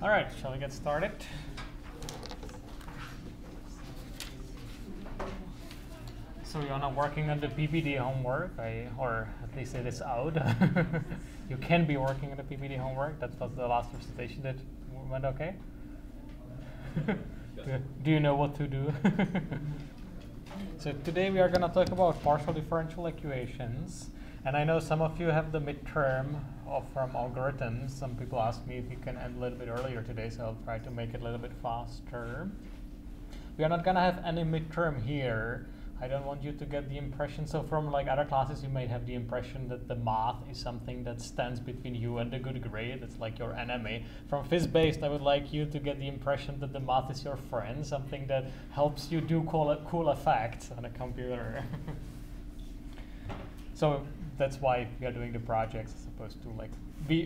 All right, shall we get started? So you're not working on the PPD homework, or at least it is out. You can be working on the PPD homework. That was the last presentation that went okay. Do you know what to do? So today we are going to talk about partial differential equations. And I know some of you have the midterm from algorithms. Some people ask me if you can end a little bit earlier today, so I'll try to make it a little bit faster. We are not going to have any midterm here. I don't want you to get the impression. So from like other classes, you may have the impression that the math is something that stands between you and the good grade. It's like your enemy. From phys-based, I would like you to get the impression that the math is your friend, something that helps you do cool effects on a computer. So that's why we are doing the projects as opposed to like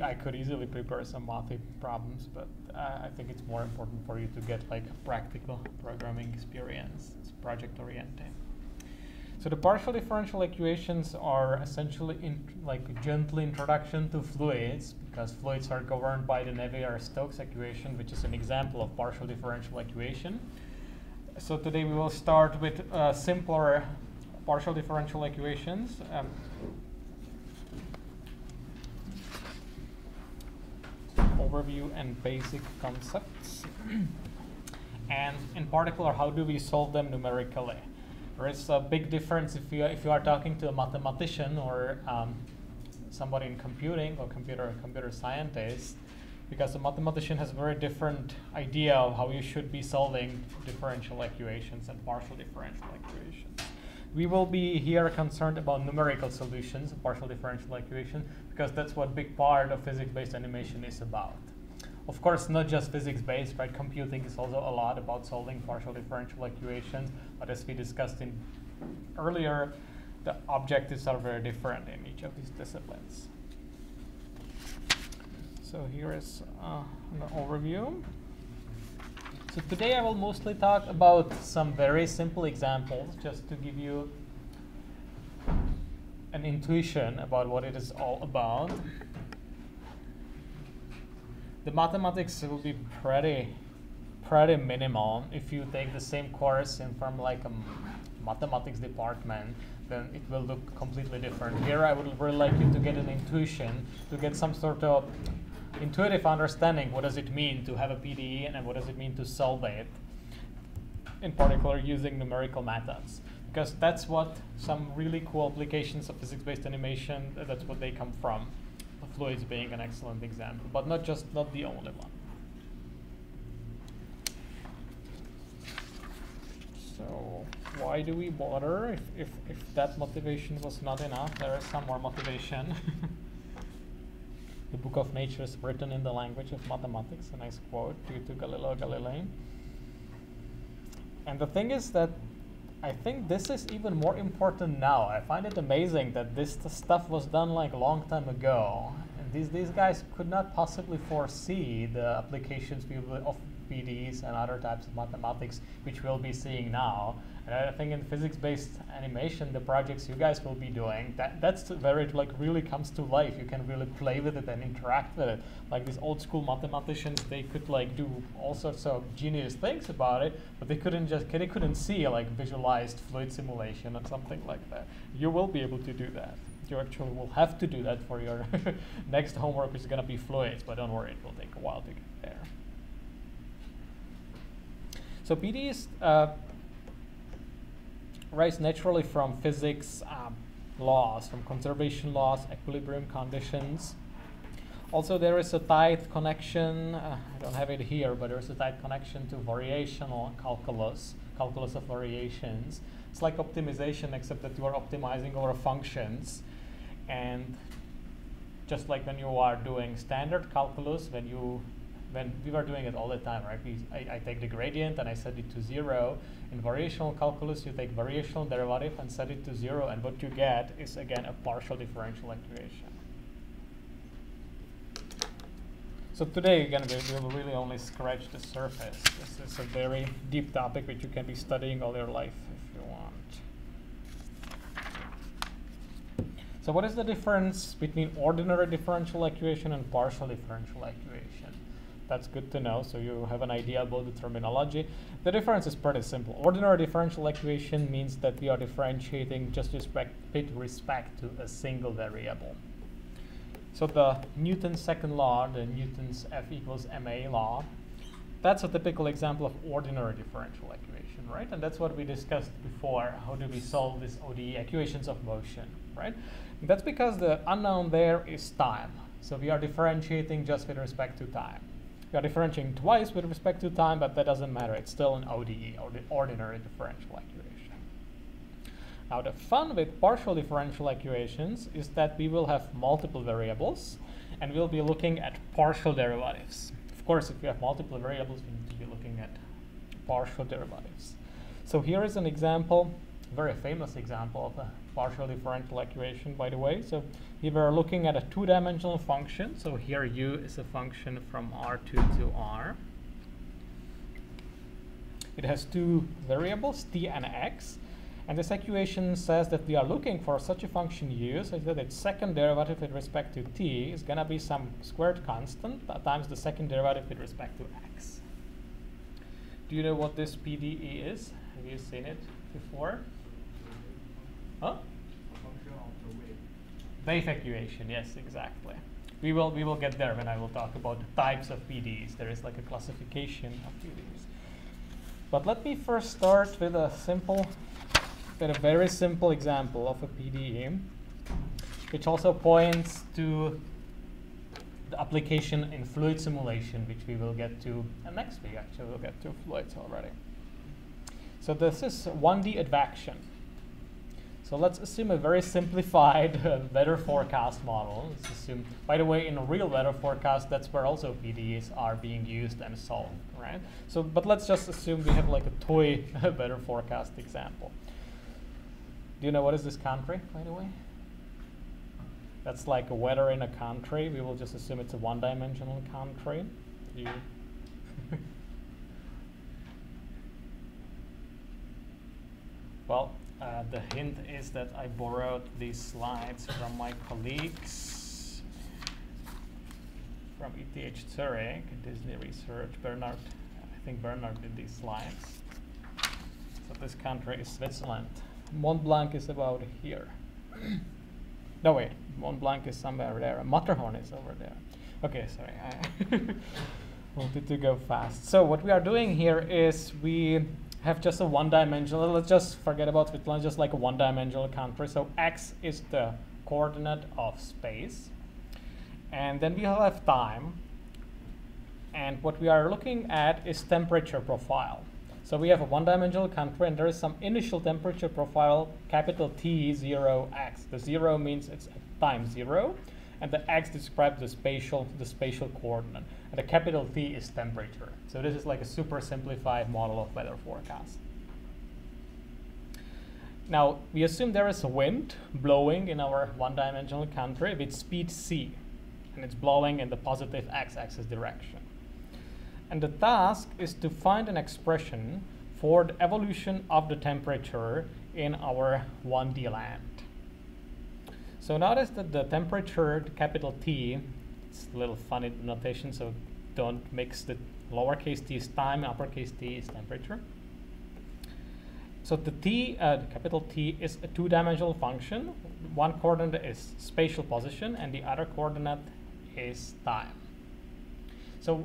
I could easily prepare some mathy problems, but I think it's more important for you to get like practical programming experience. It's project oriented. So the partial differential equations are essentially like a gentle introduction to fluids, because fluids are governed by the Navier-Stokes equation, which is an example of partial differential equation. So today we will start with simpler partial differential equations. Overview and basic concepts. And in particular, how do we solve them numerically? There is a big difference if you are talking to a mathematician or somebody in computing or computer scientist, because a mathematician has a very different idea of how you should be solving differential equations and partial differential equations. We will be here concerned about numerical solutions of partial differential equation, because that's what big part of physics-based animation is about. Of course, not just physics-based, right? Computing is also a lot about solving partial differential equations, but as we discussed earlier, the objectives are very different in each of these disciplines. So here is an overview. So today I will mostly talk about some very simple examples, just to give you an intuition about what it is all about. The mathematics will be pretty minimal. If you take the same course from like a mathematics department, then it will look completely different. Here I would really like you to get an intuition, to get some sort of intuitive understanding. What does it mean to have a PDE, and what does it mean to solve it? In particular, using numerical methods, because that's what some really cool applications of physics-based animation, that's what they come from. Fluids being an excellent example, but not the only one. So why do we bother? If that motivation was not enough, there is some more motivation. The book of nature is written in the language of mathematics, a nice quote due to Galileo Galilei. And the thing is that I think this is even more important now. I find it amazing that this stuff was done like a long time ago. And these guys could not possibly foresee the applications of PDEs and other types of mathematics, which we'll be seeing now. And I think in physics-based animation, the projects you guys will be doing, that's where it like really comes to life. You can really play with it and interact with it. Like these old school mathematicians, they could like do all sorts of genius things about it, but they couldn't see like visualized fluid simulation or something like that. You will be able to do that. You actually will have to do that for your next homework, which is going to be fluids, but don't worry, it will take a while to get there. So PDEs rise naturally from physics laws, from conservation laws, equilibrium conditions. Also, there is a tight connection, I don't have it here, but there is a tight connection to variational calculus of variations. It's like optimization, except that you are optimizing over functions. And just like when you are doing standard calculus, when we were doing it all the time, right? I take the gradient and I set it to 0. In variational calculus, you take variational derivative and set it to 0, and what you get is again a partial differential equation. So today, again, we will really only scratch the surface. This is a very deep topic which you can be studying all your life if you want. So what is the difference between ordinary differential equation and partial differential equation? That's good to know, so you have an idea about the terminology. The difference is pretty simple. Ordinary differential equation means that we are differentiating just with respect to a single variable. So the Newton's second law, the Newton's F equals ma law, that's a typical example of ordinary differential equation, right? And that's what we discussed before. How do we solve this ODE, equations of motion, right? And that's because the unknown there is time. So we are differentiating just with respect to time. We are differentiating twice with respect to time, but that doesn't matter. It's still an ODE, or the ordinary differential equation. Now the fun with partial differential equations is that we will have multiple variables, and we'll be looking at partial derivatives. Of course, if you have multiple variables, we need to be looking at partial derivatives. So here is an example, a very famous example of a partial differential equation, by the way. So here we're looking at a two-dimensional function. So here u is a function from R2 to R. It has two variables, t and x. And this equation says that we are looking for such a function u, so that its second derivative with respect to t is going to be some squared constant times the second derivative with respect to x. Do you know what this PDE is? Have you seen it before? Huh? Wave equation, yes, exactly. We will get there when I will talk about the types of PDEs. There is like a classification of PDEs. But let me first start with a very simple example of a PDE, which also points to the application in fluid simulation, which we will get to next week. Actually, we'll get to fluids already. So this is 1D advection. So let's assume a very simplified weather forecast model. Let's assume, by the way, in a real weather forecast, that's where also PDEs are being used and solved, right? So, but let's just assume we have like a toy weather forecast example. Do you know what is this country, by the way? That's like a weather in a country. We will just assume it's a one-dimensional country. Well, the hint is that I borrowed these slides from my colleagues from ETH Zurich, Disney Research. Bernard, I think Bernard did these slides. So this country is Switzerland. Mont Blanc is about here. No, wait, Mont Blanc is somewhere there. Matterhorn is over there. Okay, sorry, I wanted to go fast. So what we are doing here is we have just a one-dimensional, let's just forget about Switzerland, just like a one-dimensional country. So x is the coordinate of space. And then we have time. And what we are looking at is temperature profile. So we have a one-dimensional country, and there is some initial temperature profile, capital T, 0, x. The 0 means it's at time 0, and the x describes the spatial coordinate. And the capital T is temperature. So this is like a super simplified model of weather forecast. Now, we assume there is a wind blowing in our one-dimensional country with speed c, and it's blowing in the positive x-axis direction. And the task is to find an expression for the evolution of the temperature in our 1D land. So notice that the temperature, the capital T, it's a little funny notation, so don't mix the lowercase t is time, uppercase t is temperature. So the t, the capital T, is a two-dimensional function. One coordinate is spatial position, and the other coordinate is time. So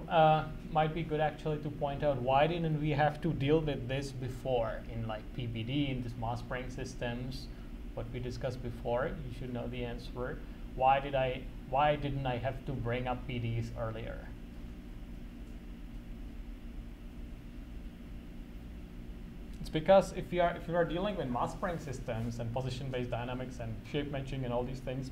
might be good actually to point out, why didn't we have to deal with this before in like PBD, in this mass spring systems, what we discussed before? You should know the answer. Why didn't I have to bring up PDEs earlier? It's because if you are dealing with mass spring systems and position-based dynamics and shape matching and all these things,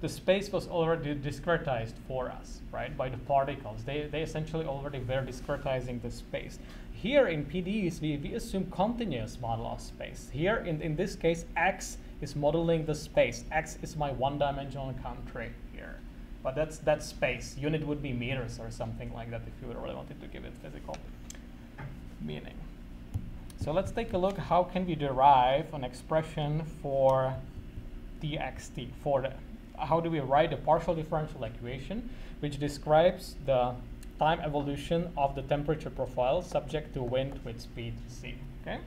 the space was already discretized for us, right, by the particles. They essentially already were discretizing the space. Here in PDEs, we assume continuous model of space. Here, in this case, x is modeling the space. X is my one-dimensional country here. But that's space. Unit would be meters or something like that if you really wanted to give it physical meaning. So let's take a look, how can we derive an expression for dxt, for the how do we write a partial differential equation which describes the time evolution of the temperature profile subject to wind with speed c. Okay,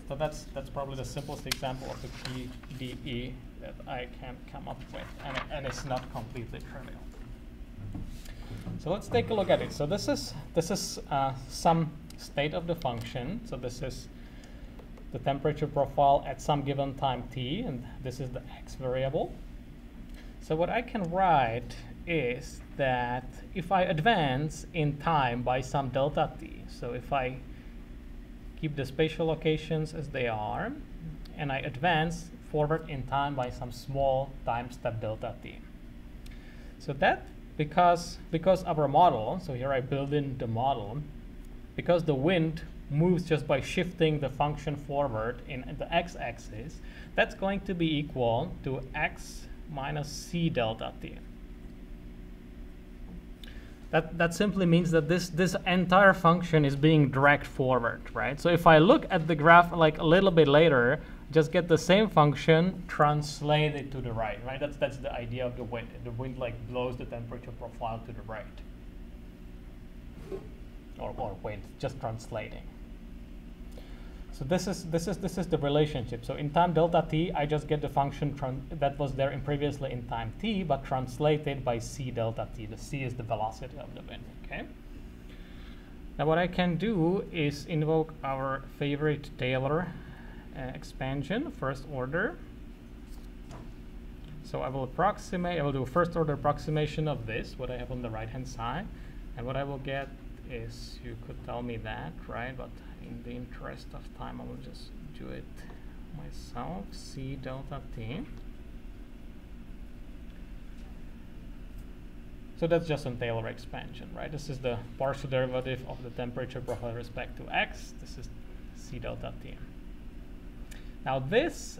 so that's probably the simplest example of the PDE that I can come up with, and it's not completely trivial. So let's take a look at it. So this is some state of the function. So this is the temperature profile at some given time t, and this is the x variable. So what I can write is that if I advance in time by some delta t, so if I keep the spatial locations as they are, and I advance forward in time by some small time step delta t. So that because our model, so here I build in the model, because the wind moves just by shifting the function forward in the x-axis, that's going to be equal to x minus c delta t. That simply means that this entire function is being dragged forward, right? So if I look at the graph like a little bit later, just get the same function, translate it to the right, right? That's the idea of the wind. The wind like blows the temperature profile to the right. Or wind, just translating. So this is the relationship. So in time delta t, I just get the function that was there previously in time t, but translated by c delta t. The c is the velocity of the wind. Okay. Now what I can do is invoke our favorite Taylor expansion, first order. So I will approximate. I will do a first order approximation of this, what I have on the right hand side, and what I will get is, you could tell me that, right? But in the interest of time, I will just do it myself. C delta t. So that's just a Taylor expansion, right? This is the partial derivative of the temperature profile with respect to x. This is c delta t. Now this,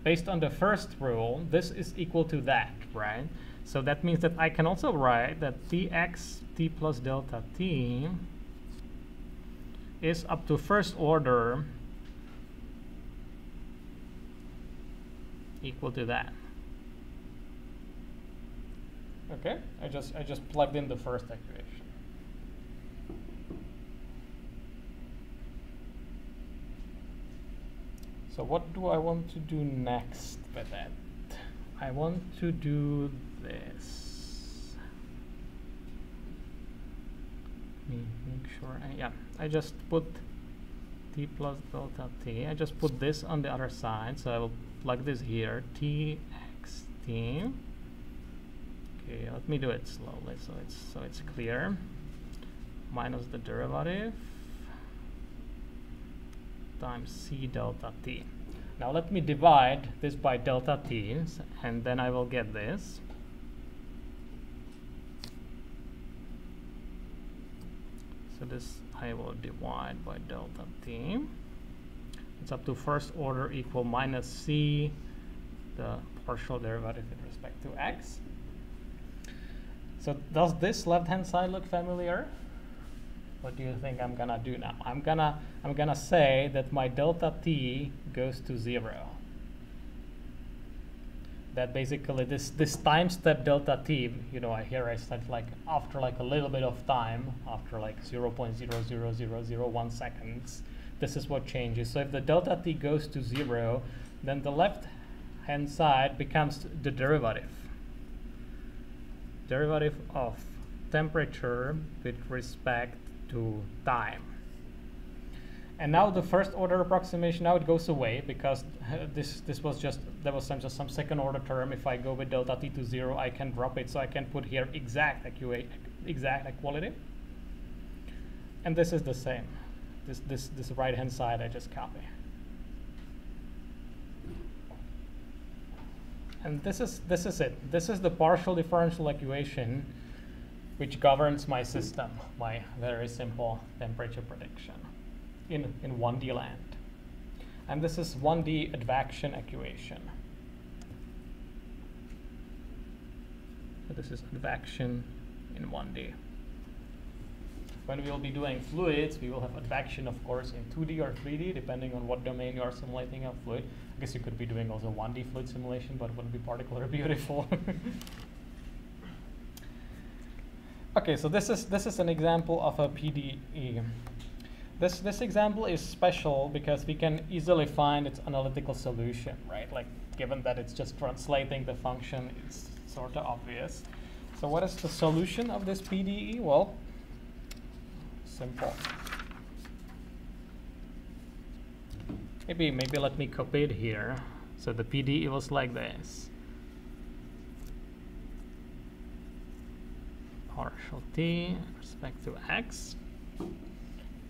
based on the first rule, this is equal to that, right? So that means that I can also write that tx t plus delta t is up to first order equal to that. Okay, I just plugged in the first equation. So what do I want to do next with that? I want to do this. Make sure, I just put t plus delta t. I just put this on the other side, so I will plug this here, txt. Okay, let me do it slowly so it's clear. Minus the derivative times c delta t. Now let me divide this by delta t, and then I will get this. So this I will divide by delta t. It's up to first order equal minus c, the partial derivative with respect to x. So does this left-hand side look familiar? What do you think I'm gonna do now? I'm gonna say that my delta t goes to 0. That basically this time step delta t, you know, here I said like after like a little bit of time, after like 0.00001 seconds, this is what changes. So if the delta t goes to 0, then the left hand side becomes the derivative of temperature with respect to time. And now the first order approximation, now it goes away because this was just, there was just some second order term. If I go with delta t to 0, I can drop it, so I can put here exact equality. And this is the same. This right hand side I just copy. And this is it. This is the partial differential equation which governs my system, my very simple temperature prediction in 1D land. And this is 1D advection equation. So this is advection in 1D. When we will be doing fluids, we will have advection, of course, in 2D or 3D, depending on what domain you are simulating a fluid. I guess you could be doing also 1D fluid simulation, but it wouldn't be particularly beautiful. Okay, so this is an example of a PDE. This example is special because we can easily find its analytical solution, right? Like, given that it's just translating the function, it's sort of obvious. So what is the solution of this PDE? Well, simple. Maybe let me copy it here. So the PDE was like this. Partial t with respect to x.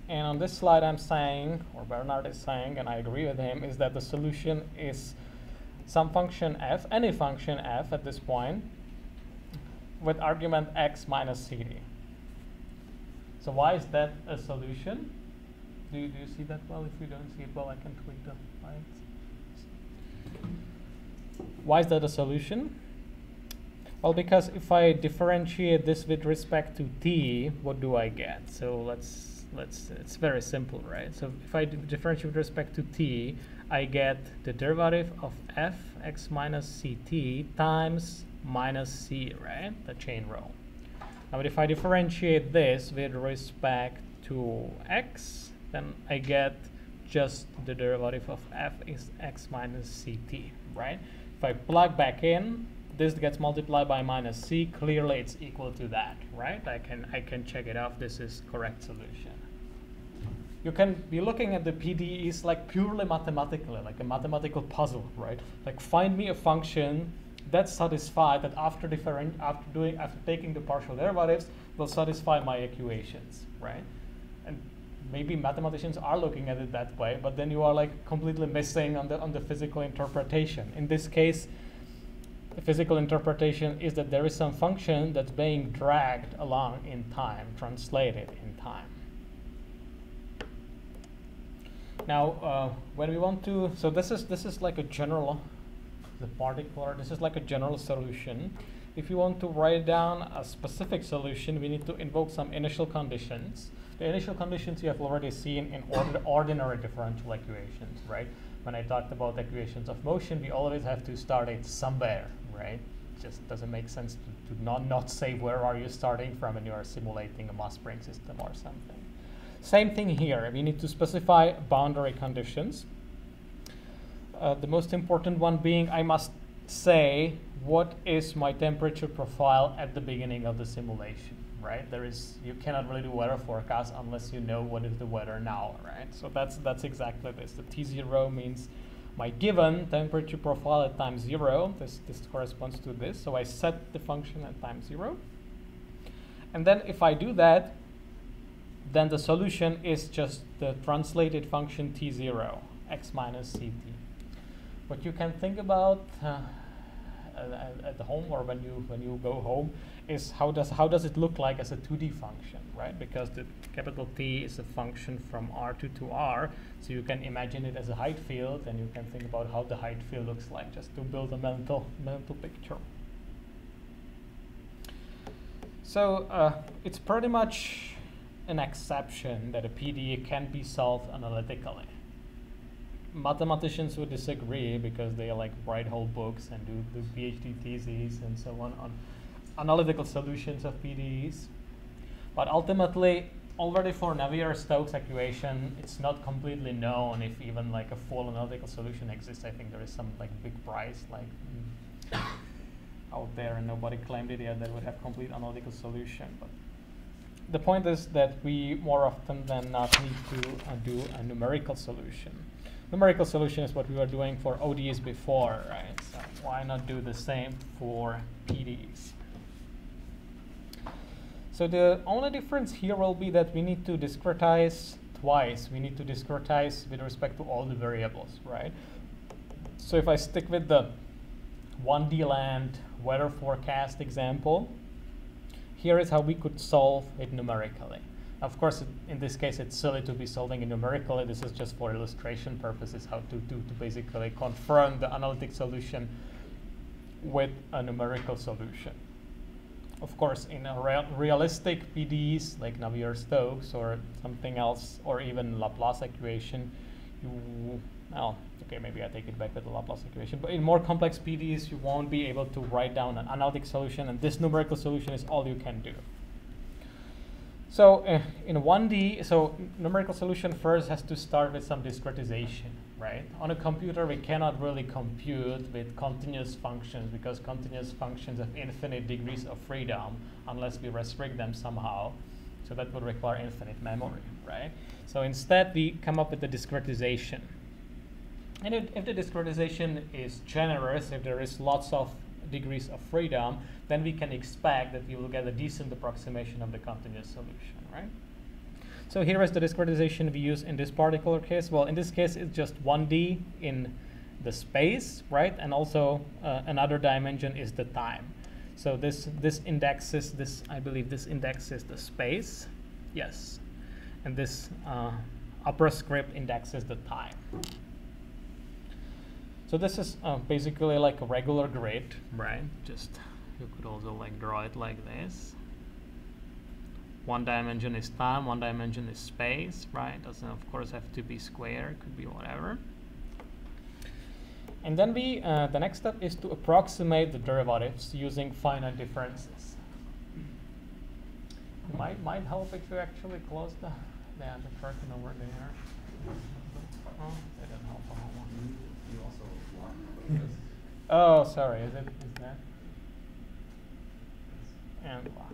And on this slide I'm saying, or Bernard is saying, and I agree with him, is that the solution is some function f, any function f at this point, with argument x minus cd. So why is that a solution? Do you see that well? If you don't see it well, I can tweak the slides. Why is that a solution? Well, because if I differentiate this with respect to t, what do I get? So it's very simple, right? So if I differentiate with respect to t, I get the derivative of f x minus ct times minus c, right? The chain rule. Now, if I differentiate this with respect to x, then I get just the derivative of f is x minus ct, right? If I plug back in, this gets multiplied by minus c. Clearly, it's equal to that, right? I can check it off. This is correct solution. You can be looking at the PDEs like purely mathematically, like a mathematical puzzle, right? Like, find me a function that's satisfied that after taking the partial derivatives will satisfy my equations, right? And maybe mathematicians are looking at it that way, but then you are like completely missing on the physical interpretation. In this case, the physical interpretation is that there is some function that's being dragged along in time, translated in time. Now, when we want to, so this is like a general, the particular, this is like a general solution. If you want to write down a specific solution, we need to invoke some initial conditions. The initial conditions you have already seen in ordinary differential equations, right? When I talked about equations of motion, we always have to start it somewhere, right? It just doesn't make sense to not say where are you starting from when you are simulating a mass spring system or something. Same thing here. We need to specify boundary conditions. The most important one being I must say what is my temperature profile at the beginning of the simulation, right? You cannot really do weather forecast unless you know what is the weather now, right? So that's exactly this. The T0 means my given temperature profile at time 0. This corresponds to this. So I set the function at time 0. And then if I do that, then the solution is just the translated function T0, x minus ct. What you can think about at home or when you go home is how does it look like as a 2D function, right? Because the capital T is a function from R2 to R, so you can imagine it as a height field, and you can think about how the height field looks like, just to build a mental picture. So it's pretty much an exception that a PDE can be solved analytically. Mathematicians would disagree because they like write whole books and do PhD theses and so on analytical solutions of PDEs. But ultimately, already for Navier-Stokes equation, it's not completely known if even like a full analytical solution exists. I think there is some like big prize like out there, and nobody claimed it yet that would have complete analytical solution. But the point is that we more often than not need to do a numerical solution. Numerical solution is what we were doing for ODEs before, right? So why not do the same for PDEs? So the only difference here will be that we need to discretize twice. We need to discretize with respect to all the variables, right? So if I stick with the 1D land weather forecast example, here is how we could solve it numerically. Of course, in this case, it's silly to be solving it numerically. This is just for illustration purposes, how to basically confirm the analytic solution with a numerical solution. Of course, in a realistic PDEs like Navier-Stokes or something else, or even Laplace equation, okay, maybe I take it back with the Laplace equation. But in more complex PDEs, you won't be able to write down an analytic solution, and this numerical solution is all you can do. So in 1D, so numerical solution first has to start with some discretization, right? On a computer, we cannot really compute with continuous functions because continuous functions have infinite degrees of freedom unless we restrict them somehow. So that would require infinite memory, right? So instead, we come up with the discretization. And if the discretization is generous, if there is lots of degrees of freedom, then we can expect that we will get a decent approximation of the continuous solution, right? So here is the discretization we use in this particular case. Well, in this case, it's just 1D in the space, right? And also another dimension is the time. So this indexes this, I believe this indexes the space, yes. And this upper script indexes the time. So this is basically like a regular grid, right? Just you could also like draw it like this. One dimension is time, one dimension is space, right? Doesn't of course have to be square, it could be whatever. And then we, the next step is to approximate the derivatives using finite differences. It might help if you actually close the curtain over there. Oh, that didn't help a whole lot. You also block. Oh, sorry. Is that? And block.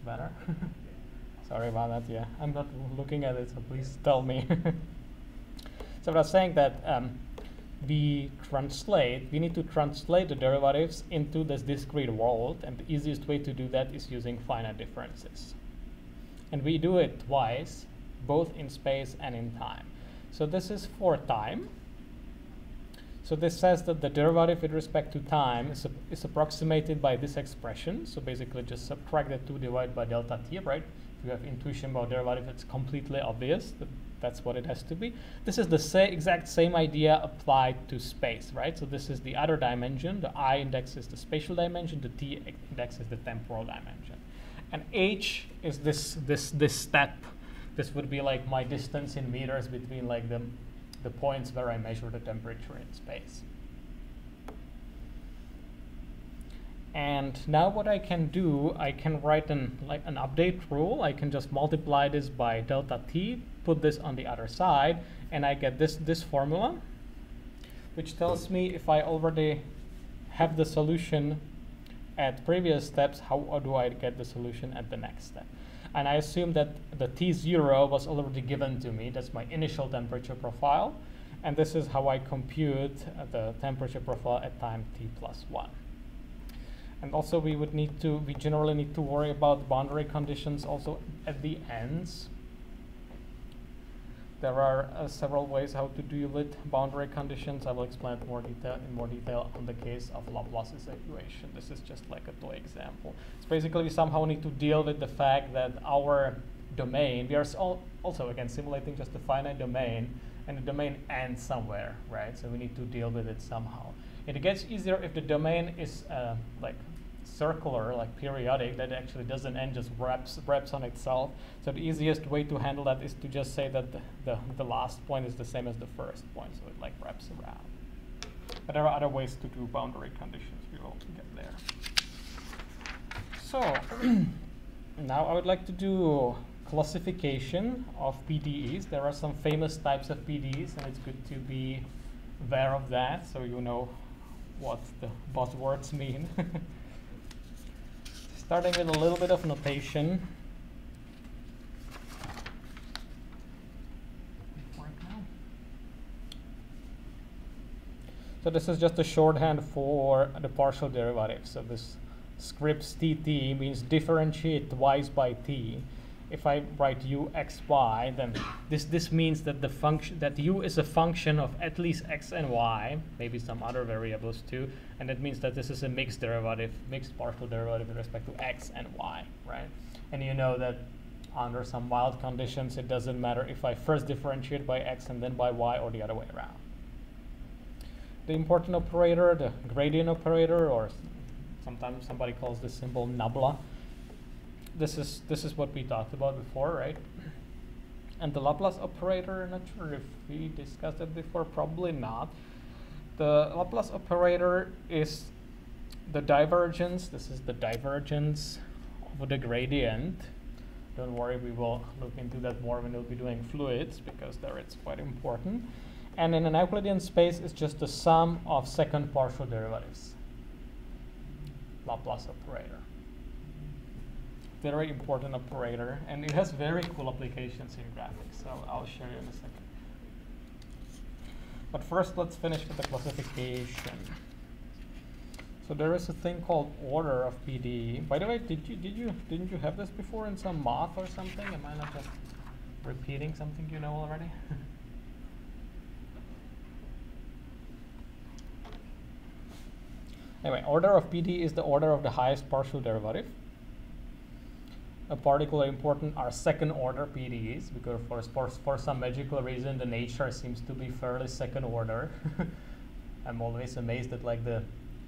Better? Sorry about that. Yeah, I'm not looking at it, so please tell me. So what I was saying that we need to translate the derivatives into this discrete world, and the easiest way to do that is using finite differences. And we do it twice, both in space and in time. So this is for time. So this says that the derivative with respect to time is approximated by this expression. So basically just subtract the 2 divided by delta t, right? If you have intuition about derivative, it's completely obvious that that's what it has to be. This is the exact same idea applied to space, right? So this is the other dimension. The I indexes the spatial dimension. The t indexes the temporal dimension. And h is this step. This would be like my distance in meters between like the points where I measure the temperature in space. And now what I can do, I can write an update rule. I can just multiply this by delta t, put this on the other side, and I get this formula, which tells me if I already have the solution at previous steps, how do I get the solution at the next step? And I assume that the T0 was already given to me. That's my initial temperature profile. And this is how I compute the temperature profile at time t plus 1. And also we generally need to worry about boundary conditions also at the ends. There are several ways how to deal with boundary conditions. I will explain it in more detail on the case of Laplace's equation. This is just like a toy example. It's basically we somehow need to deal with the fact that our domain, we are also again simulating just a finite domain, and the domain ends somewhere, right? So we need to deal with it somehow. It gets easier if the domain is like circular, like periodic, that actually doesn't end, just wraps on itself. So the easiest way to handle that is to just say that the last point is the same as the first point, so it like wraps around. But there are other ways to do boundary conditions. We will get there. So now I would like to do classification of PDEs. There are some famous types of PDEs, and it's good to be aware of that, so you know what the buzzwords mean. Starting with a little bit of notation. So this is just a shorthand for the partial derivative. So this script tt means differentiate twice by t. If I write u x y, then this means that the function that u is a function of at least x and y, maybe some other variables too, and that means that this is a mixed partial derivative with respect to x and y, right? And you know that under some wild conditions, it doesn't matter if I first differentiate by x and then by y, or the other way around. The important operator, the gradient operator, or sometimes somebody calls this symbol nabla. This is what we talked about before, right? And the Laplace operator, not sure if we discussed it before, probably not. The Laplace operator is the divergence, this is the divergence of the gradient. Don't worry, we will look into that more when we'll be doing fluids, because there it's quite important. And in an Euclidean space, it's just the sum of second partial derivatives. Laplace operator. Very important operator, and it has very cool applications in graphics, so I'll show you in a second. But first, let's finish with the classification. So there is a thing called order of PDE. By the way, didn't you have this before in some math or something? Am I not just repeating something you know already? Anyway, order of PDE is the order of the highest partial derivative. Particularly important are second order PDEs, because for some magical reason the nature seems to be fairly second order. I'm always amazed that like the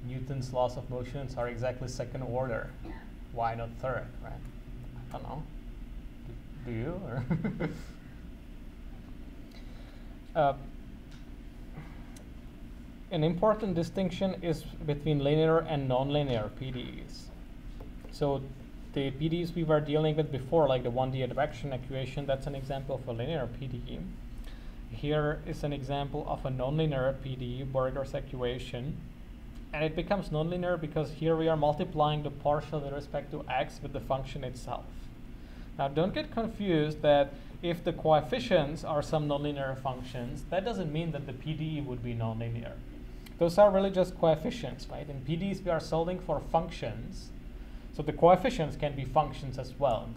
Newton's laws of motions are exactly second order. Why not third, right? I don't know. Do you? Or an important distinction is between linear and nonlinear PDEs. So the PDEs we were dealing with before, like the 1D advection equation, that's an example of a linear PDE. Here is an example of a nonlinear PDE, Borger's equation. And it becomes nonlinear because here we are multiplying the partial with respect to x with the function itself. Now don't get confused that if the coefficients are some nonlinear functions, that doesn't mean that the PDE would be nonlinear. Those are really just coefficients, right? In PDEs we are solving for functions, so the coefficients can be functions as well.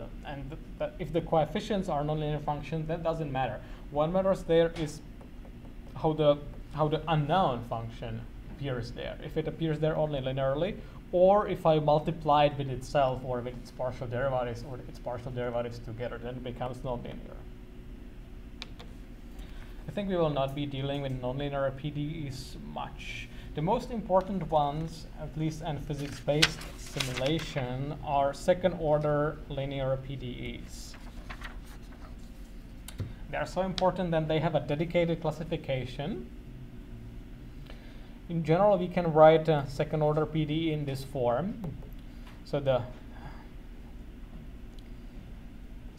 If the coefficients are nonlinear functions, that doesn't matter. What matters there is how the unknown function appears there. If it appears there only linearly, or if I multiply it with itself or with its partial derivatives or its partial derivatives together, then it becomes nonlinear. I think we will not be dealing with nonlinear PDEs much. The most important ones, at least in physics-based simulation, are second-order linear PDEs. They are so important that they have a dedicated classification. In general, we can write a second-order PDE in this form. So the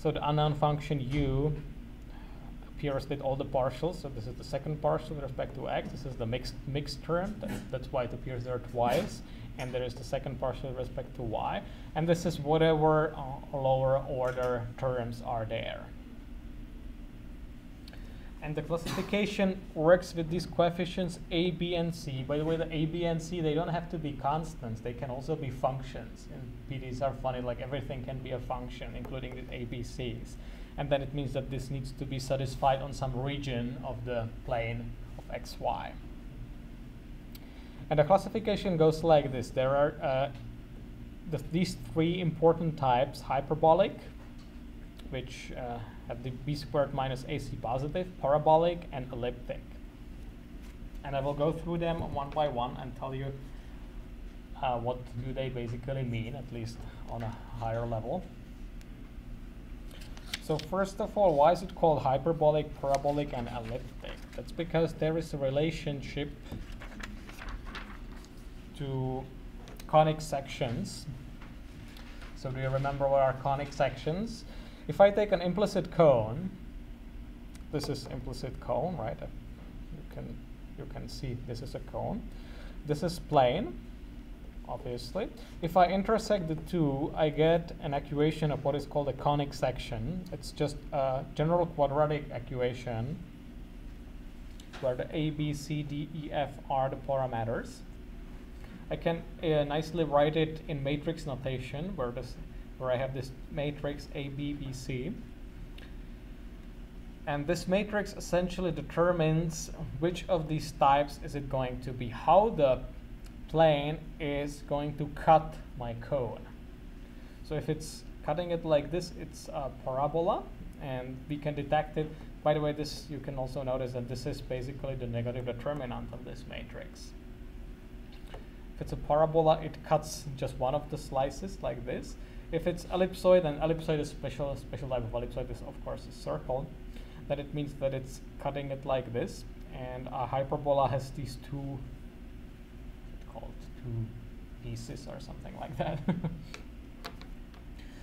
unknown function u appears with all the partials. So this is the second partial with respect to x. This is the mixed term. That's why it appears there twice. And there is the second partial with respect to y. And this is whatever lower order terms are there. And the classification works with these coefficients a, b, and c. By the way, the a, b, and c, they don't have to be constants. They can also be functions. And PDEs are funny, like everything can be a function, including the a, b, c's. And then it means that this needs to be satisfied on some region of the plane of x, y. And the classification goes like this. There are these three important types: hyperbolic, which have the b squared minus ac positive, parabolic, and elliptic. And I will go through them one by one and tell you what do they basically mean, at least on a higher level. So first of all, why is it called hyperbolic, parabolic, and elliptic? That's because there is a relationship to conic sections. So do you remember what are conic sections? If I take an implicit cone, this is implicit cone, right? You can see this is a cone. This is plane, obviously. If I intersect the two, I get an equation of what is called a conic section. It's just a general quadratic equation where the a, b, c, d, e, f are the parameters. I can nicely write it in matrix notation where I have this matrix A, B, B, C. And this matrix essentially determines which of these types is it going to be, how the plane is going to cut my cone. So if it's cutting it like this, it's a parabola, and we can detect it. By the way, this you can also notice that this is basically the negative determinant of this matrix. If it's a parabola, it cuts just one of the slices like this. If it's ellipsoid, and ellipsoid is special type of ellipsoid is of course a circle, then it means that it's cutting it like this. And a hyperbola has these two pieces or something like that.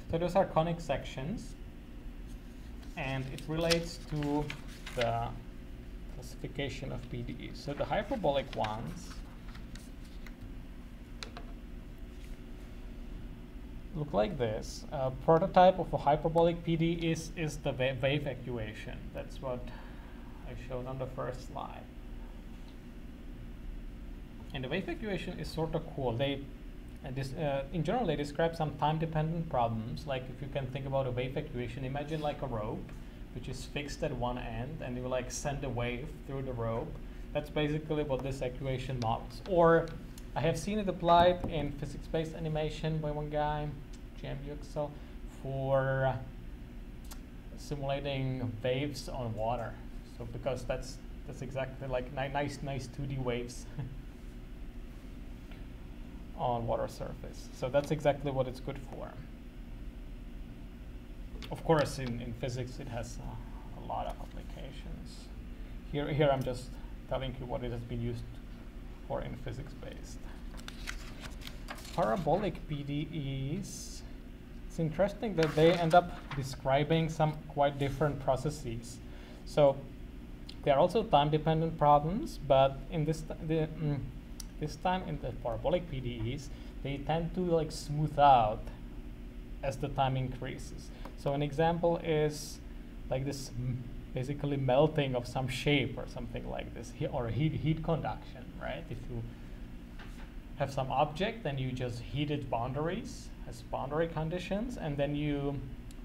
So those are conic sections, and it relates to the classification of PDEs. So the hyperbolic ones look like this. A prototype of a hyperbolic PDE is the wave equation. That's what I showed on the first slide. And the wave equation is sort of cool. In general, they describe some time-dependent problems. Like if you can think about a wave equation, imagine like a rope, which is fixed at one end, and you like send a wave through the rope. That's basically what this equation models. Or I have seen it applied in physics-based animation by one guy, Jim Yuxel, for simulating waves on water. So because that's exactly like nice 2D waves on water surface. So that's exactly what it's good for. Of course, in physics, it has a lot of applications. Here I'm just telling you what it has been used for in physics-based. Parabolic PDEs. It's interesting that they end up describing some quite different processes. So they are also time-dependent problems, but in this time in the parabolic PDEs, they tend to like smooth out as the time increases. So an example is like this basically melting of some shape or something like this, or heat conduction, right? If you have some object, then you just heat its boundaries as boundary conditions, and then you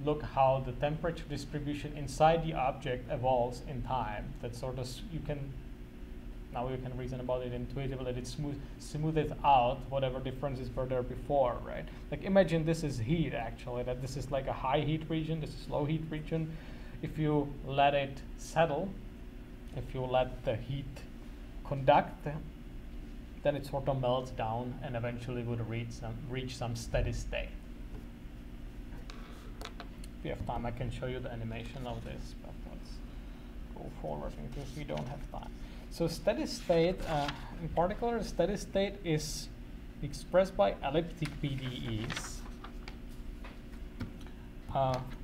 look how the temperature distribution inside the object evolves in time. That sort of now you can reason about it intuitively, that it smoothes out whatever differences were there before, right? Like imagine this is heat actually, that this is like a high heat region, this is low heat region. If you let it settle, if you let the heat conduct, then it sort of melts down and eventually would reach some steady state. If we have time, I can show you the animation of this, but let's go forward in case we don't have time. So steady state, in particular, steady state is expressed by elliptic PDEs.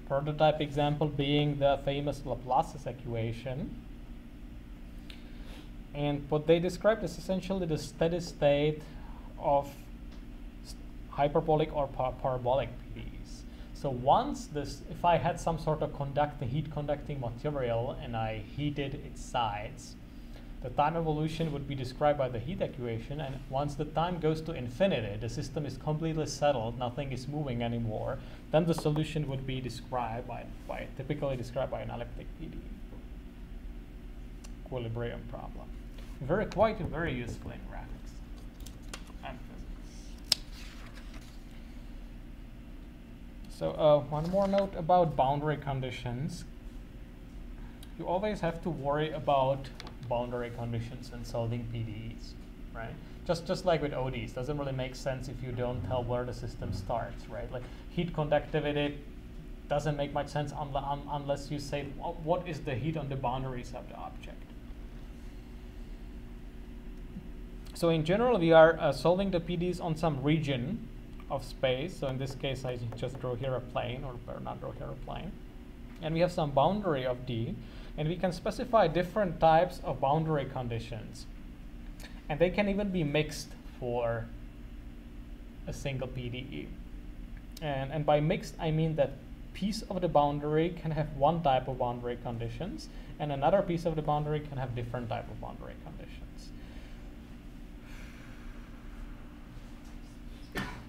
Prototype example being the famous Laplace's equation. And what they described is essentially the steady state of hyperbolic or parabolic PDEs. So once if I had some sort of heat conducting material and I heated its sides, the time evolution would be described by the heat equation, and once the time goes to infinity, the system is completely settled, nothing is moving anymore, then the solution would be described typically described by an elliptic PDE. Equilibrium problem. Very useful in graphics and physics. So one more note about boundary conditions. You always have to worry about boundary conditions when solving PDEs, right? Just like with ODs, doesn't really make sense if you don't tell where the system starts, right? Like heat conductivity doesn't make much sense unless you say what is the heat on the boundaries of the object. So in general, we are solving the PDEs on some region of space. So in this case, I just draw here a plane, or not draw here a plane. And we have some boundary of D. And we can specify different types of boundary conditions. And they can even be mixed for a single PDE. And by mixed, I mean that piece of the boundary can have one type of boundary conditions, and another piece of the boundary can have different type of boundary conditions.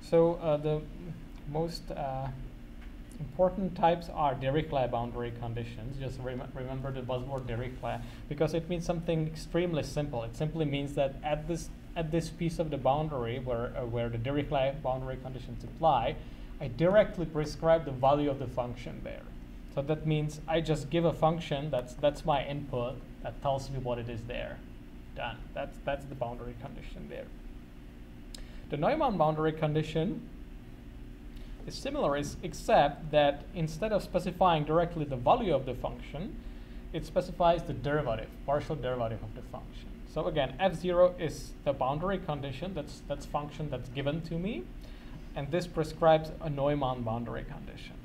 So the most important types are Dirichlet boundary conditions. Just remember the buzzword Dirichlet, because it means something extremely simple. It simply means that at this piece of the boundary where the Dirichlet boundary conditions apply, I directly prescribe the value of the function there. So that means I just give a function that's my input that tells me what it is there. Done. That's the boundary condition there. The Neumann boundary condition is similar, except that instead of specifying directly the value of the function, it specifies the derivative, partial derivative of the function. So again, f0 is the boundary condition, that's function that's given to me, and this prescribes a Neumann boundary condition.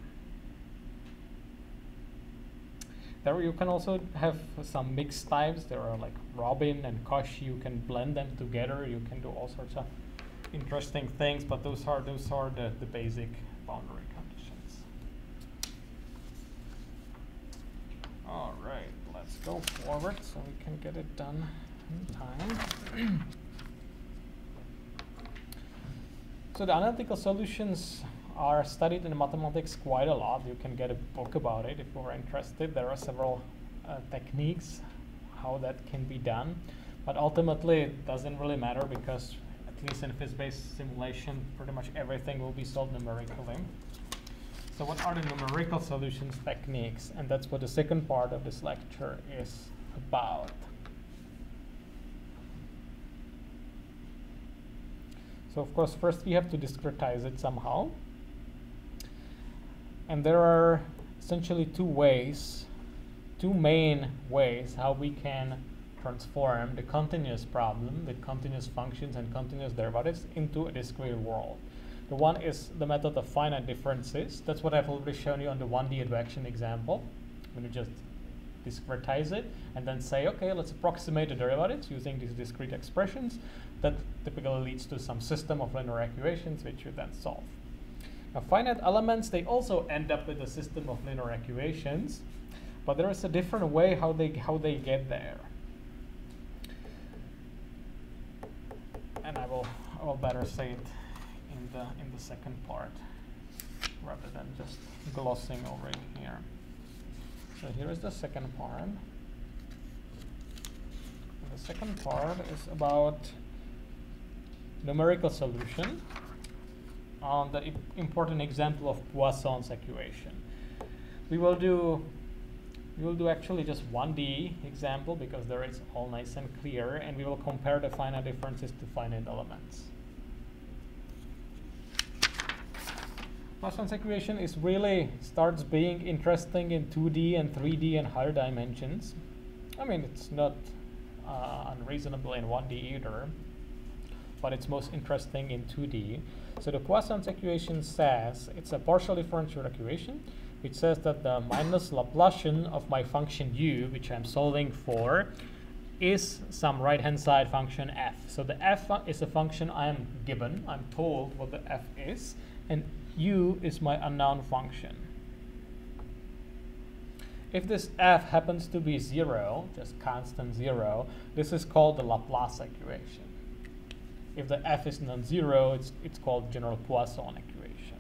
There you can also have some mixed types. There are like Robin and Cauchy. You can blend them together. You can do all sorts of interesting things, but those are the basic boundary conditions. All right, let's go forward so we can get it done in time. So the analytical solutions are studied in mathematics quite a lot. You can get a book about it if you're interested. There are several techniques how that can be done, but ultimately it doesn't really matter because at least in physics-based simulation, pretty much everything will be solved numerically. So what are the numerical solutions techniques? And that's what the second part of this lecture is about. So of course, first we have to discretize it somehow. And there are essentially two main ways how we can transform the continuous problem with continuous functions and continuous derivatives into a discrete world. The one is the method of finite differences. That's what I've already shown you on the 1D advection example. When you just discretize it and then say, okay, let's approximate the derivatives using these discrete expressions. That typically leads to some system of linear equations which you then solve. Now, finite elements, they also end up with a system of linear equations, but there is a different way how they get there. And I will better say it in the second part rather than just glossing over it here. So here is the second part. And the second part is about numerical solution on the important example of Poisson's equation. We will do actually just 1D example because there it's all nice and clear, and we will compare the finite differences to finite elements. Poisson's equation is really starts being interesting in 2D and 3D and higher dimensions. I mean, it's not unreasonable in 1D either, but it's most interesting in 2D. So the Poisson's equation says it's a partial differential equation, which says that the minus Laplacian of my function u, which I'm solving for, is some right-hand side function f. So the f is a function I am given. I'm told what the f is, and u is my unknown function. If this f happens to be 0, just constant 0, this is called the Laplace equation. If the f is non-zero, it's called general Poisson equation.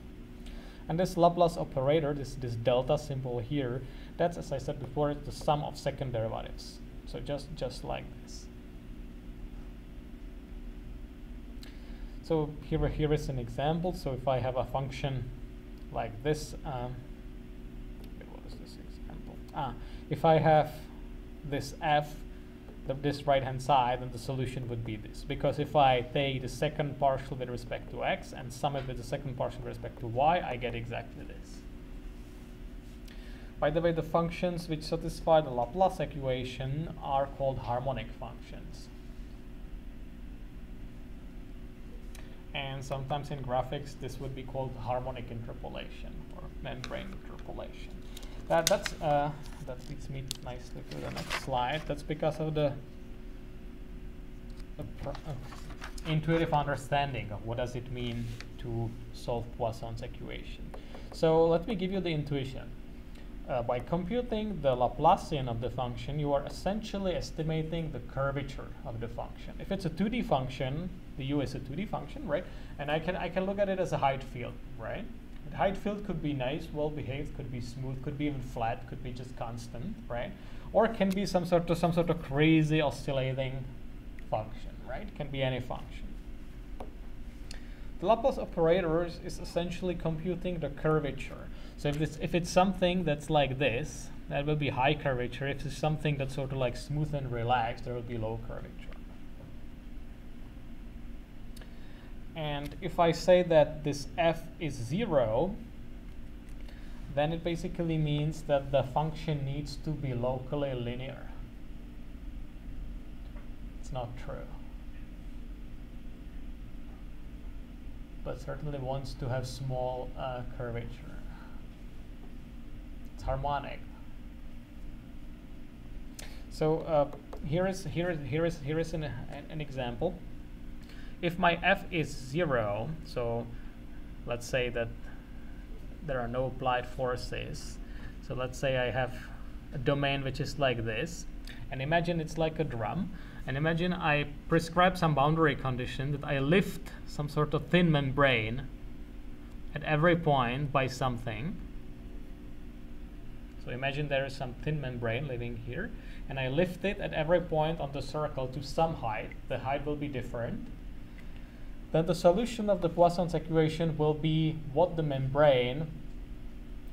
And this Laplace operator, this delta symbol here, that's, as I said before, it's the sum of second derivatives. So just like this. So here is an example. So if I have a function like this, what is this example? If I have this f, this right-hand side, then the solution would be this. Because if I take the second partial with respect to x and sum it with the second partial with respect to y, I get exactly this. By the way, the functions which satisfy the Laplace equation are called harmonic functions. And sometimes in graphics, this would be called harmonic interpolation or membrane interpolation. That leads me nicely to the next slide. That's because of the intuitive understanding of what does it mean to solve Poisson's equation. So let me give you the intuition. By computing the Laplacian of the function, you are essentially estimating the curvature of the function. If it's a 2D function, the u is a 2D function, right? And I can look at it as a height field, right? The height field could be nice, well behaved, could be smooth, could be even flat, could be just constant, right? Or it can be some sort of crazy oscillating function, right? It can be any function. The Laplace operator is essentially computing the curvature. So if it's something that's like this, that will be high curvature. If it's something that's sort of like smooth and relaxed, there will be low curvature. And if I say that this f is 0, then it basically means that the function needs to be locally linear. it's not true. But certainly wants to have small curvature. It's harmonic. So here is an example. If my f is 0, so let's say that there are no applied forces. So let's say I have a domain which is like this, and imagine it's like a drum, and imagine I prescribe some boundary condition that I lift some sort of thin membrane at every point by something. So imagine there is some thin membrane living here, and I lift it at every point on the circle to some height. The height will be different. Then the solution of the Poisson's equation will be what the membrane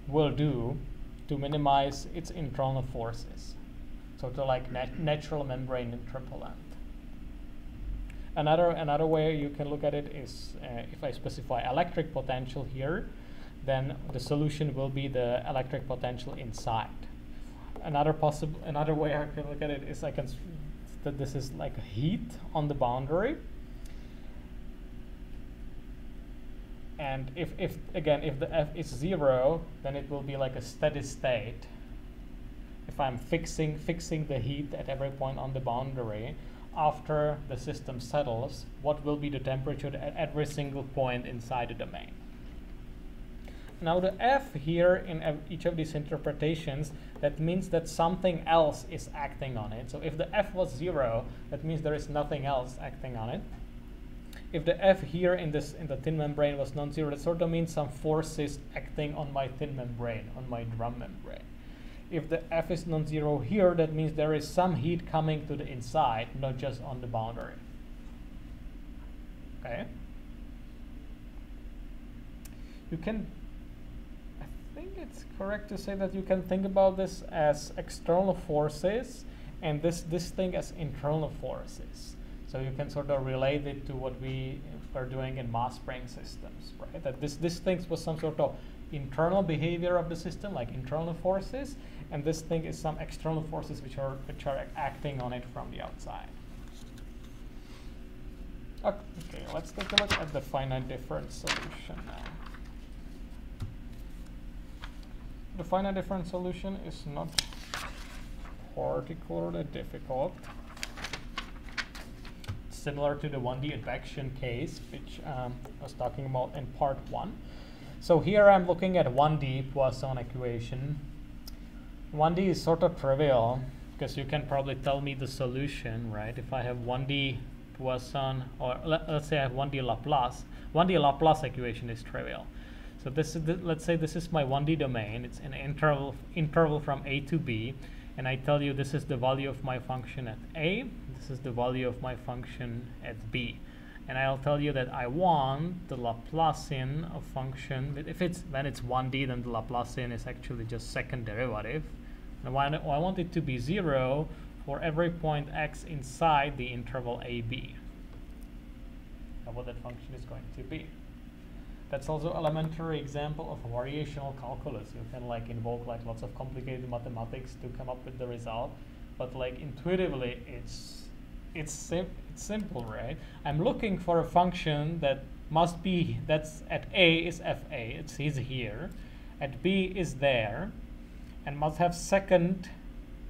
will do to minimize its internal forces. So to like natural membrane interpolant. Another way you can look at it is if I specify electric potential here, then the solution will be the electric potential inside. Another way I can look at it is that this is like heat on the boundary. And if the f is 0, then it will be like a steady state. If I'm fixing the heat at every point on the boundary, after the system settles, what will be the temperature at every single point inside the domain? Now the f here in each of these interpretations, that means that something else is acting on it. So if the f was 0, that means there is nothing else acting on it. If the f here in the thin membrane was non-zero, that sort of means some forces acting on my thin membrane, on my drum membrane. If the f is non-zero here, that means there is some heat coming to the inside, not just on the boundary. Okay? You can, I think it's correct to say that you can think about this as external forces and this thing as internal forces. So you can sort of relate it to what we are doing in mass spring systems, right? That this thing was some sort of internal behavior of the system, like internal forces, and this thing is some external forces which are acting on it from the outside. Okay, let's take a look at the finite difference solution now. The finite difference solution is not particularly difficult. Similar to the 1D advection case, which I was talking about in part 1. So here I'm looking at 1D Poisson equation. 1D is sort of trivial because you can probably tell me the solution, right? If I have 1D Poisson, or let's say I have 1D Laplace. 1D Laplace equation is trivial. So this is let's say this is my 1D domain. It's an interval from A to B, and I tell you this is the value of my function at A. This is the value of my function at B. And I'll tell you that I want the Laplacian of function, but if it's when it's 1D, then the Laplacian is actually just second derivative. And I want it to be 0 for every point x inside the interval AB. Now what that function is going to be. That's also elementary example of variational calculus. You can like invoke like lots of complicated mathematics to come up with the result, but like intuitively it's simple, right? I'm looking for a function that must be, that's at A is fa, it says here, at B is there, and must have second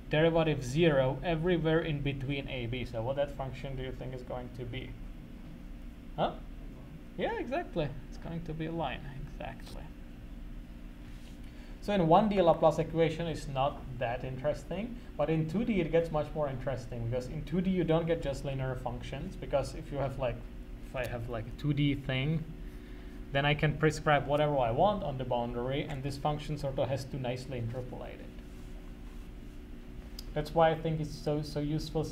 derivative 0 everywhere in between A, B. So what that function do you think is going to be? Huh? Yeah, exactly. It's going to be a line, exactly. So in 1D, Laplace equation is not that interesting, but in 2D it gets much more interesting because in 2D you don't get just linear functions, because if you have like, if I have like a 2D thing, then I can prescribe whatever I want on the boundary, and this function sort of has to nicely interpolate it. That's why I think it's so useful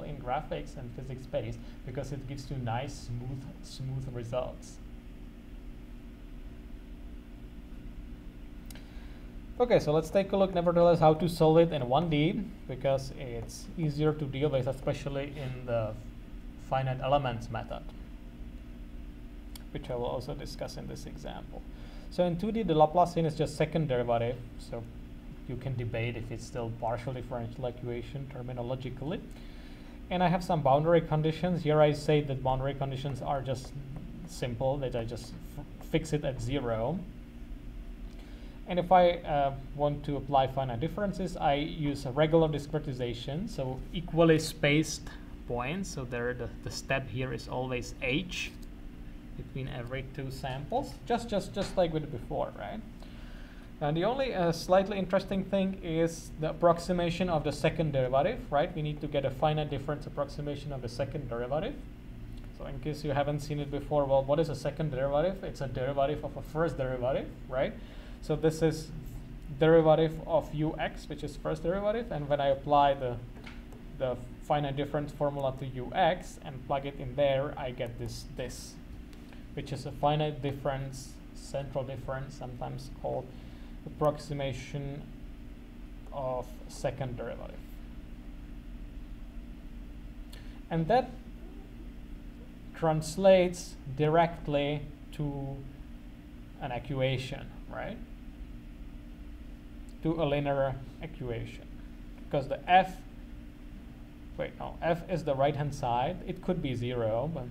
in graphics and physics space, because it gives you nice, smooth results. Okay, so let's take a look nevertheless how to solve it in 1D, because it's easier to deal with, especially in the finite elements method, which I will also discuss in this example. So in 2D, the Laplacian is just second derivative, so you can debate if it's still partial differential equation terminologically. And I have some boundary conditions. Here I say that boundary conditions are just simple, that I just fix it at 0. And if I want to apply finite differences, I use a regular discretization, so equally spaced points. So there, the step here is always h between every 2 samples, just like we did before, right? And the only slightly interesting thing is the approximation of the second derivative, right? We need to get a finite difference approximation of the second derivative. So in case you haven't seen it before, well, what is a second derivative? It's a derivative of a first derivative, right? So this is derivative of ux, which is first derivative, and when I apply the finite difference formula to ux and plug it in there, I get this, which is a finite difference, central difference, sometimes called approximation of second derivative. And that translates directly to an equation, right? To a linear equation. Because the f is the right-hand side. It could be 0, but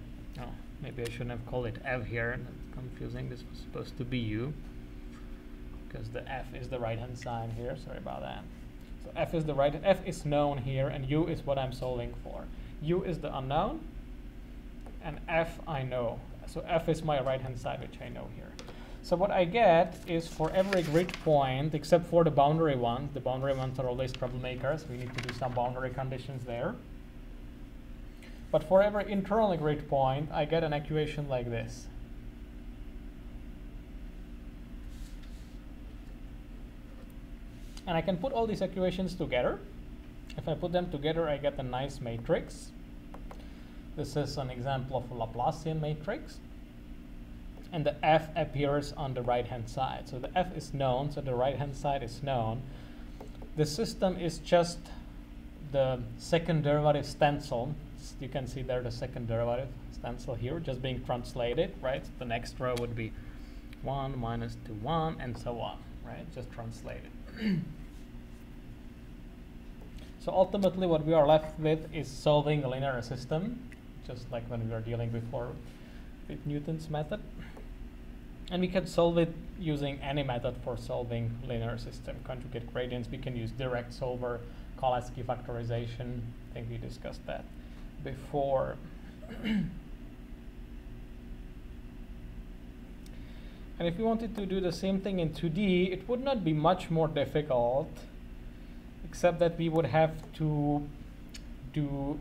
maybe I shouldn't have called it f here. That's confusing. This was supposed to be u. Because the f is the right-hand side here. Sorry about that. So f is known here, and u is what I'm solving for. U is the unknown, and f I know. So f is my right-hand side, which I know here. So what I get is for every grid point, except for the boundary ones are always troublemakers. We need to do some boundary conditions there. But for every internal grid point, I get an equation like this. And I can put all these equations together. If I put them together, I get a nice matrix. This is an example of a Laplacian matrix. And the f appears on the right-hand side. So the f is known, so the right-hand side is known. The system is just the second derivative stencil. You can see there the second derivative stencil here, just being translated, right? The next row would be 1 minus 2, 1, and so on, right? Just translated. So ultimately what we are left with is solving a linear system, just like when we were dealing before with Newton's method. And we can solve it using any method for solving linear system. Conjugate gradients, we can use direct solver, Cholesky factorization. I think we discussed that before. And if you wanted to do the same thing in 2D, it would not be much more difficult, except that we would have to do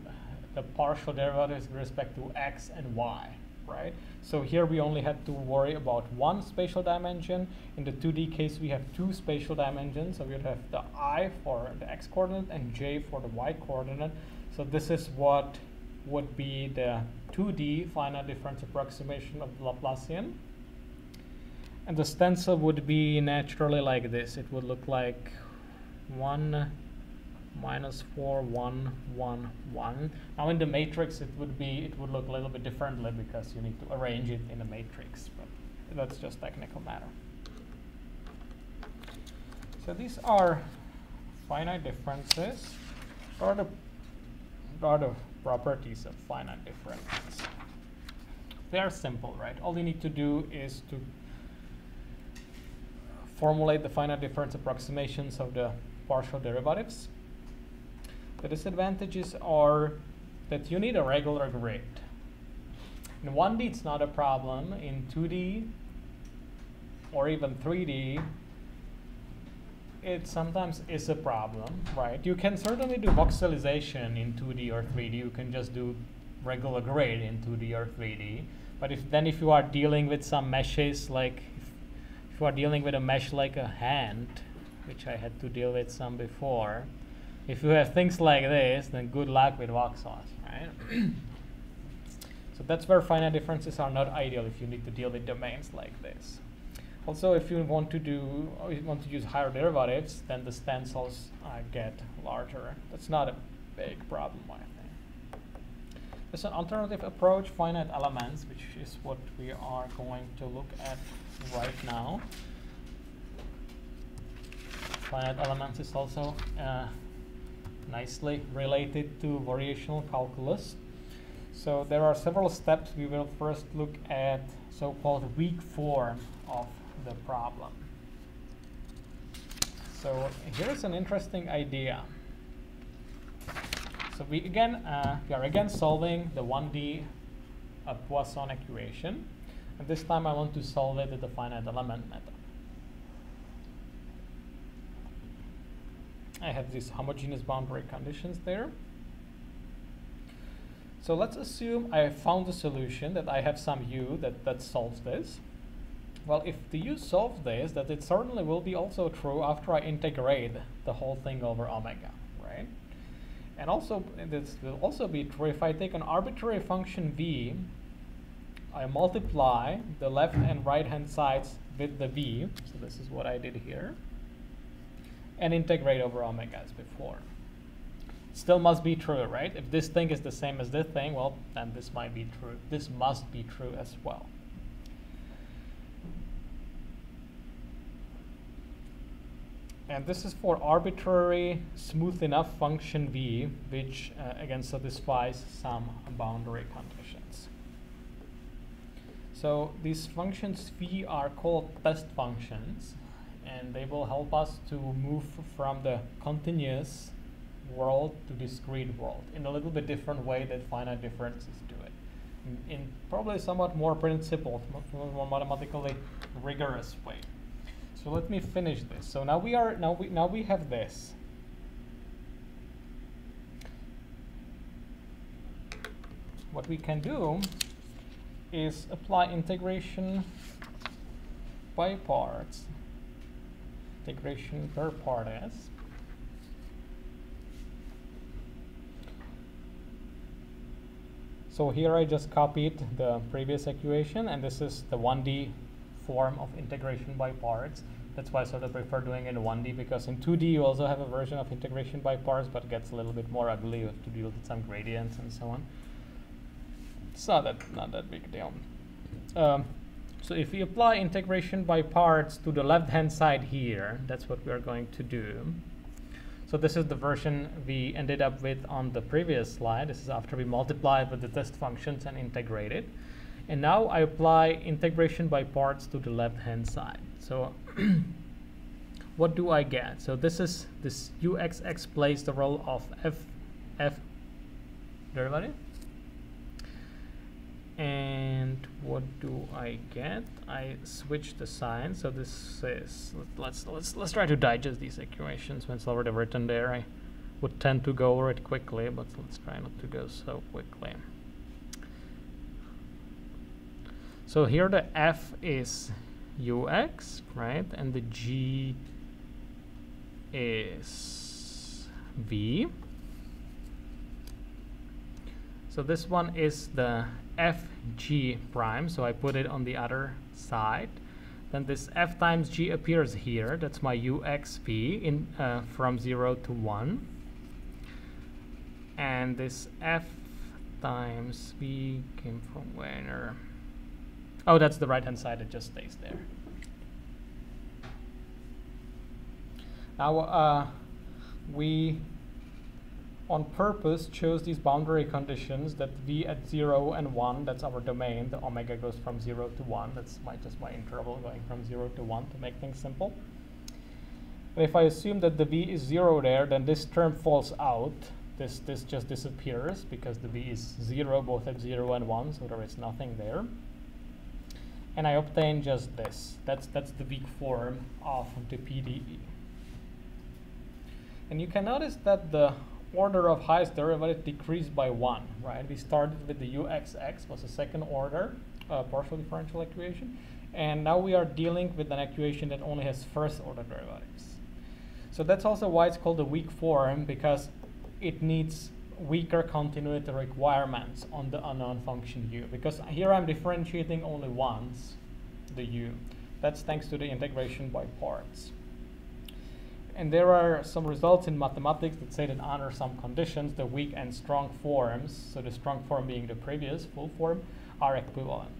the partial derivatives with respect to x and y, right? So here we only had to worry about one spatial dimension. In the 2D case, we have two spatial dimensions. So we would have the I for the x coordinate and j for the y coordinate. So this is what would be the 2D finite difference approximation of the Laplacian. And the stencil would be naturally like this. It would look like 1 minus 4, 1, 1, 1. Now in the matrix it would look a little bit differently because you need to arrange it in a matrix, but that's just technical matter. So these are finite differences, or the properties of finite differences. They are simple, right? All you need to do is to formulate the finite difference approximations of the partial derivatives. The disadvantages are that you need a regular grid. In 1D it's not a problem. In 2D or even 3D it sometimes is a problem, right? You can certainly do voxelization in 2D or 3D. You can just do regular grid in 2D or 3D. But if you are dealing with some meshes, like if you are dealing with a mesh like a hand, which I had to deal with some before, if you have things like this, then good luck with voxels, right? So that's where finite differences are not ideal if you need to deal with domains like this. Also, if you want to use higher derivatives, then the stencils get larger. That's not a big problem, I think. There's an alternative approach, finite elements, which is what we are going to look at right now. Finite elements is also nicely related to variational calculus. So there are several steps. We will first look at so-called weak form of the problem. So here's an interesting idea. So we are again solving the 1D Poisson equation, and this time I want to solve it with the finite element method. I have these homogeneous boundary conditions there. So let's assume I have found a solution, that I have some u that solves this. Well, if the u solves this, that it certainly will be also true after I integrate the whole thing over omega, right? And also, this will also be true if I take an arbitrary function v, I multiply the left and right hand sides with the v, so this is what I did here, and integrate over omega as before. Still must be true, right? If this thing is the same as this thing, well, then this might be true. This must be true as well. And this is for arbitrary smooth enough function v, which again satisfies some boundary conditions. So these functions v are called test functions, and they will help us to move from the continuous world to discrete world in a little bit different way that finite differences do it. In probably somewhat more principled, more mathematically rigorous way. So let me finish this. So now we have this. What we can do is apply integration by parts, integration per part s. So here I just copied the previous equation, and this is the 1D form of integration by parts. That's why I sort of prefer doing it in 1D, because in 2D you also have a version of integration by parts, but it gets a little bit more ugly. You have to deal with some gradients and so on. It's not that big a deal. So if we apply integration by parts to the left-hand side here, that's what we are going to do. So this is the version we ended up with on the previous slide. This is after we multiplied with the test functions and integrated. And now I apply integration by parts to the left-hand side. So what do I get? So this uxx plays the role of f derivative. And what do I get? I switch the sign. So this is, let's try to digest these equations. When it's already written there, I would tend to go over it quickly, but let's try not to go so quickly. So here the f is ux, right? And the g is v. So this one is the fg prime, so I put it on the other side. Then this f times g appears here. That's my uxv in from 0 to 1. And this f times v came from where? Oh, that's the right-hand side. It just stays there. Now we on purpose chose these boundary conditions that v at 0 and 1, that's our domain. The omega goes from 0 to 1. That's just my interval going from 0 to 1 to make things simple. But if I assume that the v is 0 there, then this term falls out. This just disappears because the v is 0 both at 0 and 1, so there is nothing there. And I obtain just this. That's the weak form of the PDE. And you can notice that the order of highest derivative decreased by 1, right? We started with the uxx, was a second order partial differential equation, and now we are dealing with an equation that only has first order derivatives. So that's also why it's called a weak form, because it needs weaker continuity requirements on the unknown function u, because here I'm differentiating only once the u. That's thanks to the integration by parts. And there are some results in mathematics that say that under some conditions, the weak and strong forms, so the strong form being the previous full form, are equivalent.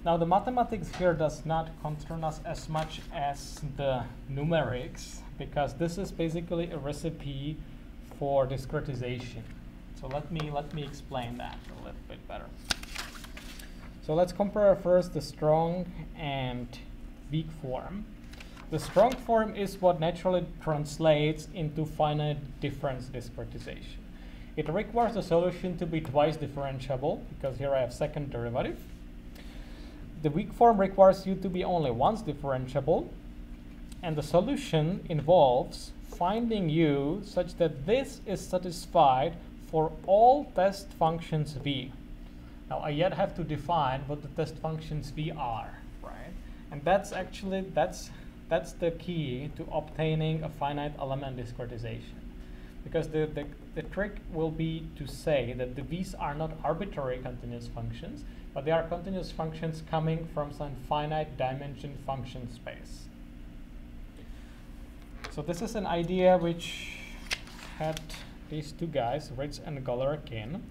Now the mathematics here does not concern us as much as the numerics, because this is basically a recipe for discretization. So let me explain that a little bit better. So let's compare first the strong and weak form. The strong form is what naturally translates into finite difference discretization. It requires the solution to be twice differentiable, because here I have second derivative. The weak form requires you to be only once differentiable, and the solution involves finding u such that this is satisfied for all test functions v. Now I yet have to define what the test functions v are, right? And that's actually that's the key to obtaining a finite element discretization, because the trick will be to say that the v's are not arbitrary continuous functions, but they are continuous functions coming from some finite dimension function space. So this is an idea which had these two guys, Ritz and Galerkin.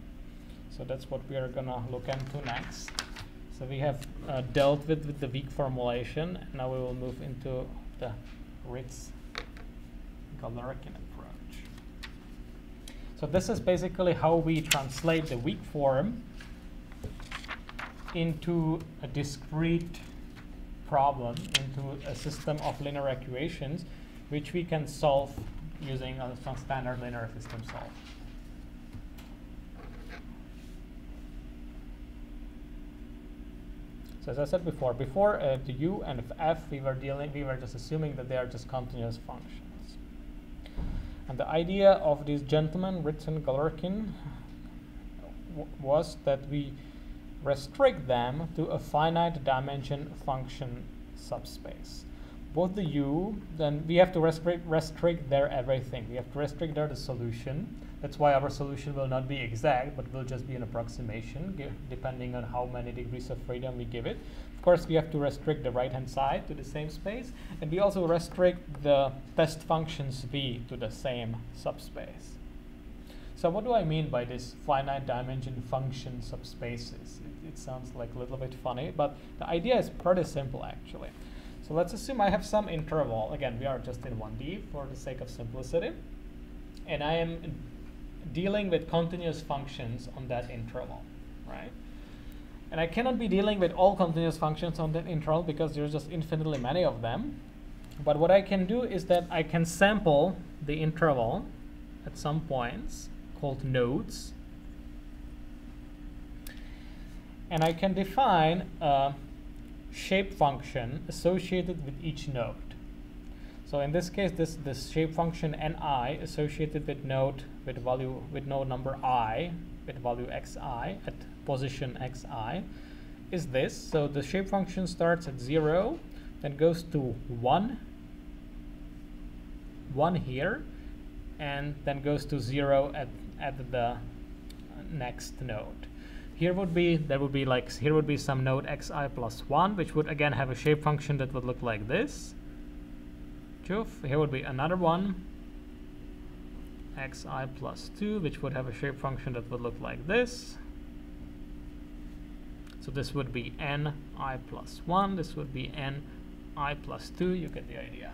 So that's what we are gonna look into next. So we have dealt with the weak formulation, and now we will move into the Ritz-Galerkin approach. So this is basically how we translate the weak form into a discrete problem, into a system of linear equations, which we can solve using some standard linear system solve. So as I said before the u and f, we were just assuming that they are just continuous functions. And the idea of these gentlemen, Ritz and Galerkin, was that we restrict them to a finite dimension function subspace. Both the u, then we have to restrict their everything. We have to restrict their the solution. That's why our solution will not be exact, but will just be an approximation, depending on how many degrees of freedom we give it. Of course, we have to restrict the right-hand side to the same space, and we also restrict the test functions v to the same subspace. So what do I mean by this finite dimension function subspaces? It sounds like a little bit funny, but the idea is pretty simple, actually. So let's assume I have some interval. Again, we are just in 1D for the sake of simplicity. And I am dealing with continuous functions on that interval, right? And I cannot be dealing with all continuous functions on that interval because there's just infinitely many of them. But what I can do is that I can sample the interval at some points called nodes. And I can define a shape function associated with each node. So in this case, this shape function ni associated with node number I with value xi at position xi is this. So the shape function starts at 0, then goes to 1 here, and then goes to 0 at the next node. Here would be some node xi plus 1, which would again have a shape function that would look like this. Here would be another one, xi plus 2, which would have a shape function that would look like this. So this would be ni plus 1, this would be ni plus 2, you get the idea.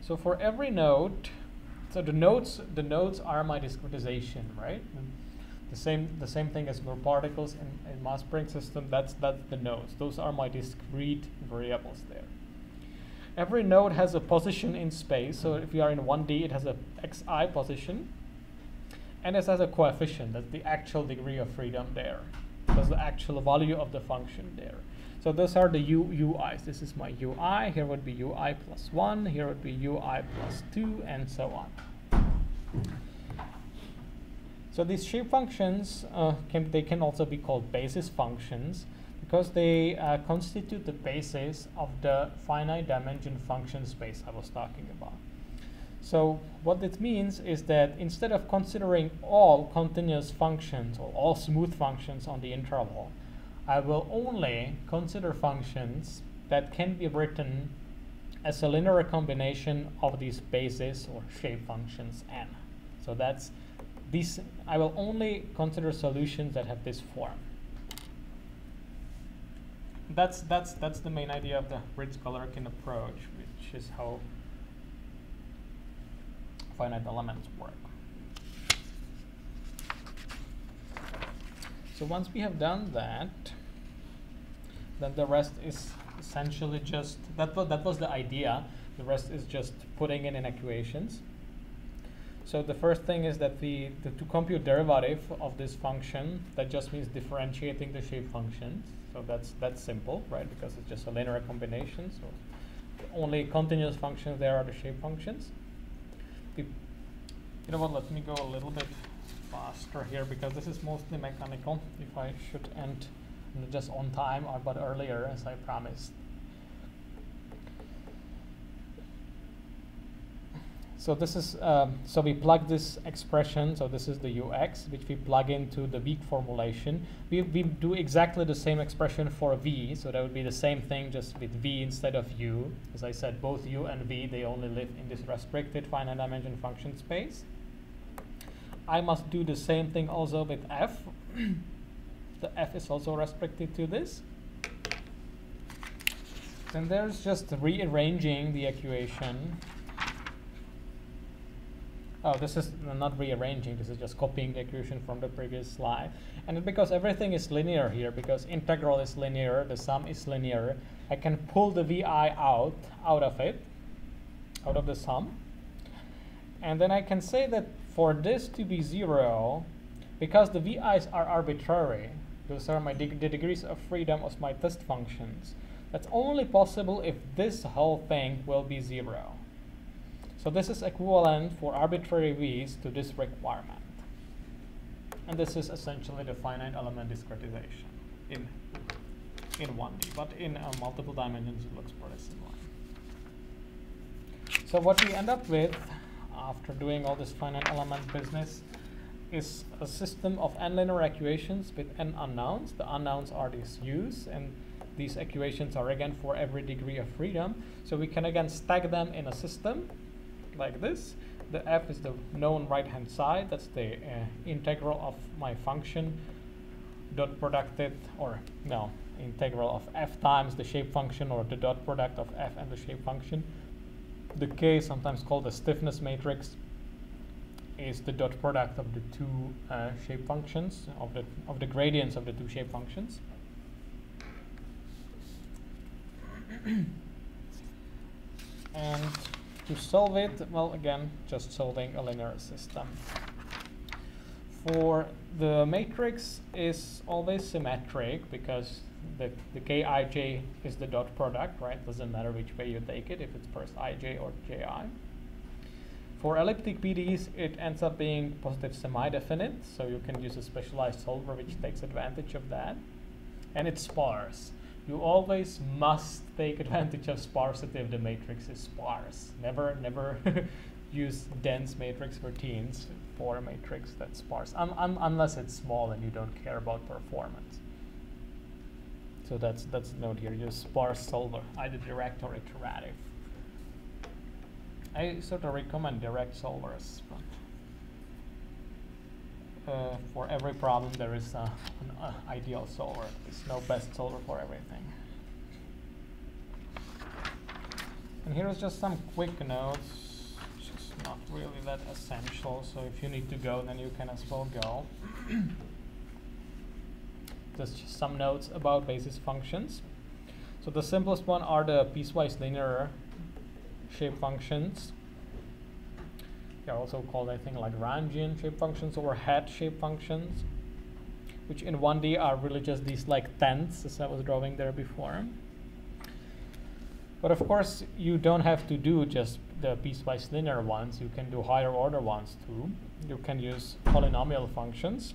So for every node, so the nodes are my discretization, right? The same thing as for particles in mass spring system, that's the nodes. Those are my discrete variables there. Every node has a position in space, so if you are in 1D, it has a xi position, and it has a coefficient, that's the actual degree of freedom there. That's the actual value of the function there. So those are the ui's. This is my ui, here would be ui plus 1, here would be ui plus 2, and so on. So these shape functions, they can also be called basis functions because they constitute the basis of the finite dimension function space I was talking about. So what this means is that instead of considering all continuous functions or all smooth functions on the interval, I will only consider functions that can be written as a linear combination of these basis or shape functions n. So that's these. I will only consider solutions that have this form. that's the main idea of the Ritz-Galerkin approach, which is how finite elements work. So once we have done that, then the rest is essentially just, that was the idea. The rest is just putting in equations. So the first thing is that to compute derivative of this function, that just means differentiating the shape functions. So that's simple, right? Because it's just a linear combination. So the only continuous functions there are the shape functions. You know what? Let me go a little bit faster here because this is mostly mechanical. If I should end just on time but earlier, as I promised. So this is so we plug this expression. So this is the ux, which we plug into the weak formulation. We do exactly the same expression for v. So that would be the same thing, just with v instead of u. As I said, both u and v, they only live in this restricted finite dimension function space. I must do the same thing also with f. The f is also restricted to this. Then there's just rearranging the equation. Oh, this is not rearranging, this is just copying the equation from the previous slide. And because everything is linear here, because integral is linear, the sum is linear, I can pull the vi out of it, out of the sum. And then I can say that for this to be 0, because the vi's are arbitrary, those are the degrees of freedom of my test functions, that's only possible if this whole thing will be 0. So this is equivalent for arbitrary v's to this requirement. And this is essentially the finite element discretization in 1D, but in multiple dimensions it looks pretty similar. So what we end up with after doing all this finite element business is a system of n linear equations with n unknowns. The unknowns are these u's, and these equations are again for every degree of freedom. So we can again stack them in a system like this. The f is the known right hand side, that's the integral of my function dot producted, or no, integral of f times the shape function, or the dot product of f and the shape function. The k, sometimes called the stiffness matrix, is the dot product of the two shape functions, of the gradients of the two shape functions. And to solve it, well, again, just solving a linear system. For the matrix is always symmetric because the kij is the dot product, right? Doesn't matter which way you take it, if it's first ij or ji. For elliptic PDEs, it ends up being positive semi-definite, so you can use a specialized solver which takes advantage of that. And it's sparse. You always must take advantage of sparsity if the matrix is sparse. Never use dense matrix routines for a matrix that's sparse, unless it's small and you don't care about performance. So that's the note here. Use sparse solver, either direct or iterative. I sort of recommend direct solvers, but for every problem there is an ideal solver. There's no best solver for everything. And here is just some quick notes, just not really that essential, so if you need to go, then you can as well go. Just some notes about basis functions. So the simplest one are the piecewise linear shape functions. They're also called, I think, Lagrangian shape functions or head shape functions, which in 1D are really just these like tents, as I was drawing there before. But of course, you don't have to do just the piecewise linear ones. You can do higher order ones too. You can use polynomial functions.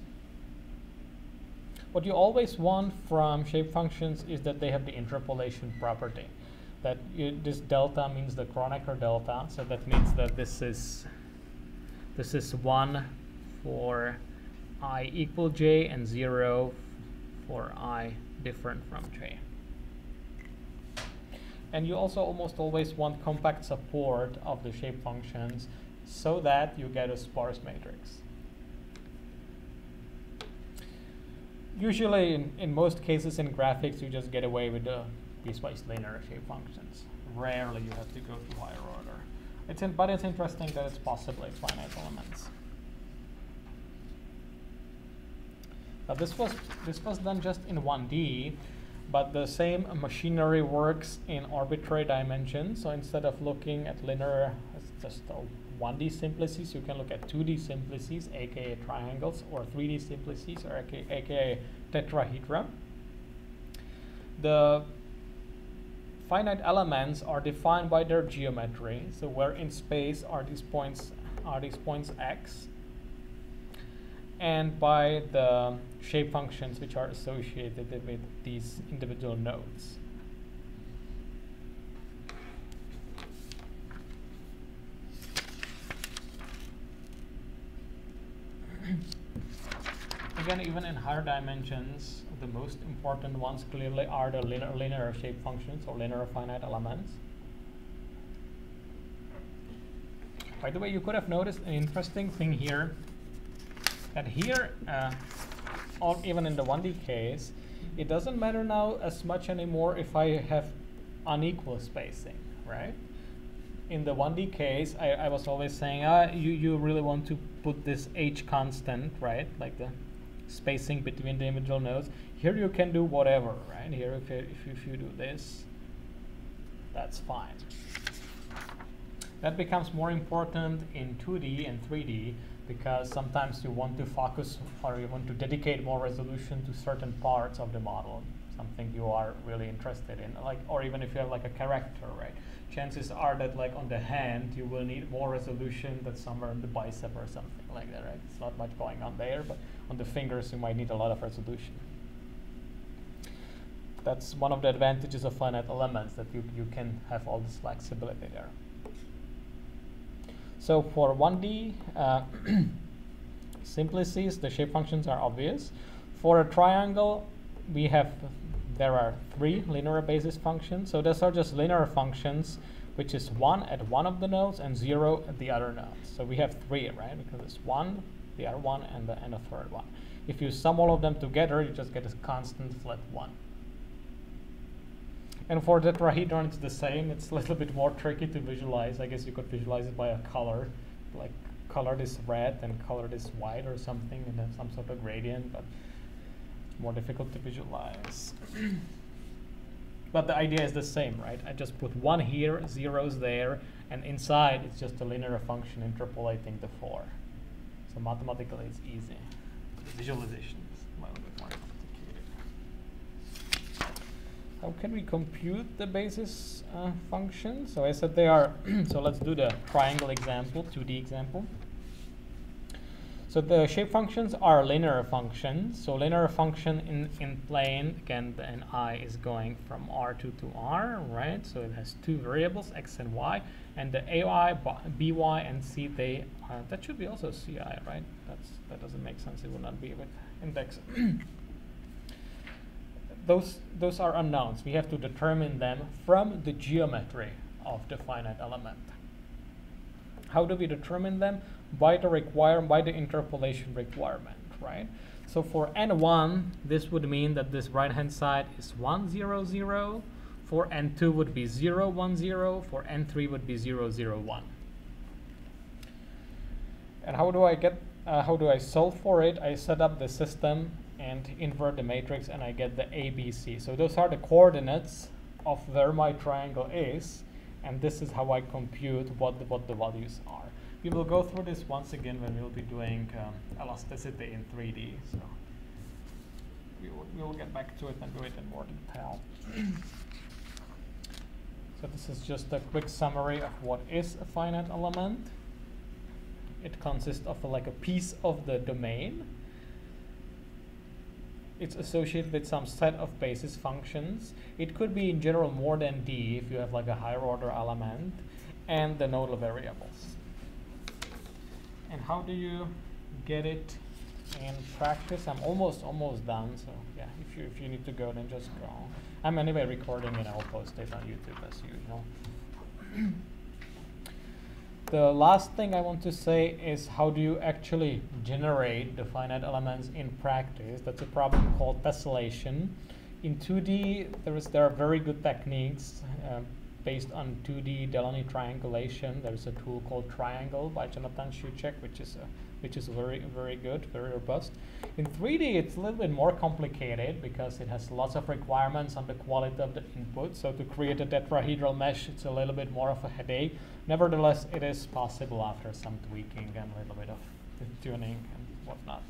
What you always want from shape functions is that they have the interpolation property. That this delta means the Kronecker delta, so that means that this is 1 for I equal j and 0 for I different from j. And you also almost always want compact support of the shape functions so that you get a sparse matrix. Usually, in most cases in graphics, you just get away with the piecewise linear shape functions. Rarely you have to go to higher order. But it's interesting that it's possible with finite elements. Now this was done just in 1D, but the same machinery works in arbitrary dimensions. So instead of looking at linear as just 1D simplices, you can look at 2D simplices, aka triangles, or 3D simplices, or aka tetrahedra. The finite elements are defined by their geometry. So where in space are these points x, and by the shape functions which are associated with these individual nodes. Again, even in higher dimensions, the most important ones clearly are the linear shape functions or linear finite elements. By the way, you could have noticed an interesting thing here, that here, even in the 1D case, it doesn't matter now as much anymore if I have unequal spacing, right? In the 1D case, I was always saying, you really want to put this h constant, right? Like the spacing between the individual nodes. Here you can do whatever, right? Here, if you do this, that's fine. That becomes more important in 2D and 3D, because sometimes you want to focus or you want to dedicate more resolution to certain parts of the model, something you are really interested in, like, or even if you have like a character, right? Chances are that like on the hand you will need more resolution than somewhere in the bicep or something like that, right? It's not much going on there, but on the fingers you might need a lot of resolution. That's one of the advantages of finite elements, that you can have all this flexibility there. So for 1D simplices, the shape functions are obvious. For a triangle, there are 3 linear basis functions. So those are just linear functions, which is 1 at one of the nodes and 0 at the other nodes. So we have 3, right? Because it's 1, the other one, and a third one. If you sum all of them together, you just get a constant flat 1. And for tetrahedron, it's the same. It's a little bit more tricky to visualize. I guess you could visualize it by a color, like color this red and color this white or something, and have some sort of gradient, but it's more difficult to visualize. But the idea is the same, right? I just put 1 here, 0s there, and inside it's just a linear function interpolating the 4. So mathematically it's easy. The visualization is a little bit more complicated. How can we compute the basis function? So I said they are, so let's do the triangle example, 2D example. So the shape functions are linear functions. So linear function in plane, again, the ni is going from R2 to R, right? So it has 2 variables, x and y. And the ai, by, and c, they, that should be also ci, right? That doesn't make sense. It will not be with index. Those are unknowns. We have to determine them from the geometry of the finite element. How do we determine them? By the interpolation requirement, right? So for n1, this would mean that this right-hand side is 1, 0, 0. For n2 would be 0, 1, 0. For n3 would be 0, 0, 1. And how do I solve for it? I set up the system and invert the matrix, and I get the ABC. So those are the coordinates of where my triangle is, and this is how I compute what the values are. We will go through this once again when we'll be doing elasticity in 3D. So we will get back to it and do it in more detail. So this is just a quick summary of what is a finite element. It consists of like a piece of the domain. It's associated with some set of basis functions. It could be in general more than D if you have like a higher order element, and the nodal variables. And how do you get it in practice? I'm almost done, so yeah, if you need to go, then just go. I'm anyway recording and I'll post it on YouTube as usual. The last thing I want to say is how do you actually generate the finite elements in practice? That's a problem called tessellation. In 2D, there are very good techniques based on 2D Delaunay triangulation. There's a tool called Triangle by Jonathan Shuchek, which is very, very good, very robust. In 3D, it's a little bit more complicated because it has lots of requirements on the quality of the input. So to create a tetrahedral mesh, it's a little bit more of a headache. Nevertheless, it is possible after some tweaking and a little bit of tuning and whatnot.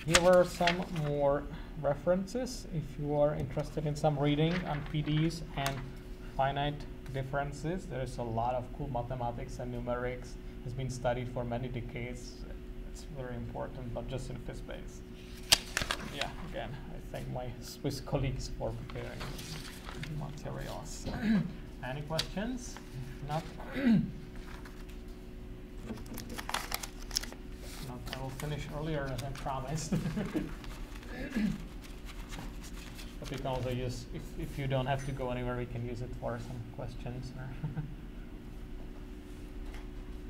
Here are some more references if you are interested in some reading on PDEs and finite differences. There's a lot of cool mathematics and numerics. Has been studied for many decades. It's very important, not just in physics space. Yeah, again, I thank my Swiss colleagues for preparing these materials. Any questions? If not, I will finish earlier as I promised. But we can also use, if you don't have to go anywhere, we can use it for some questions.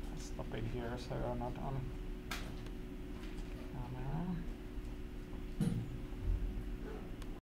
I'll stop it here so you're not on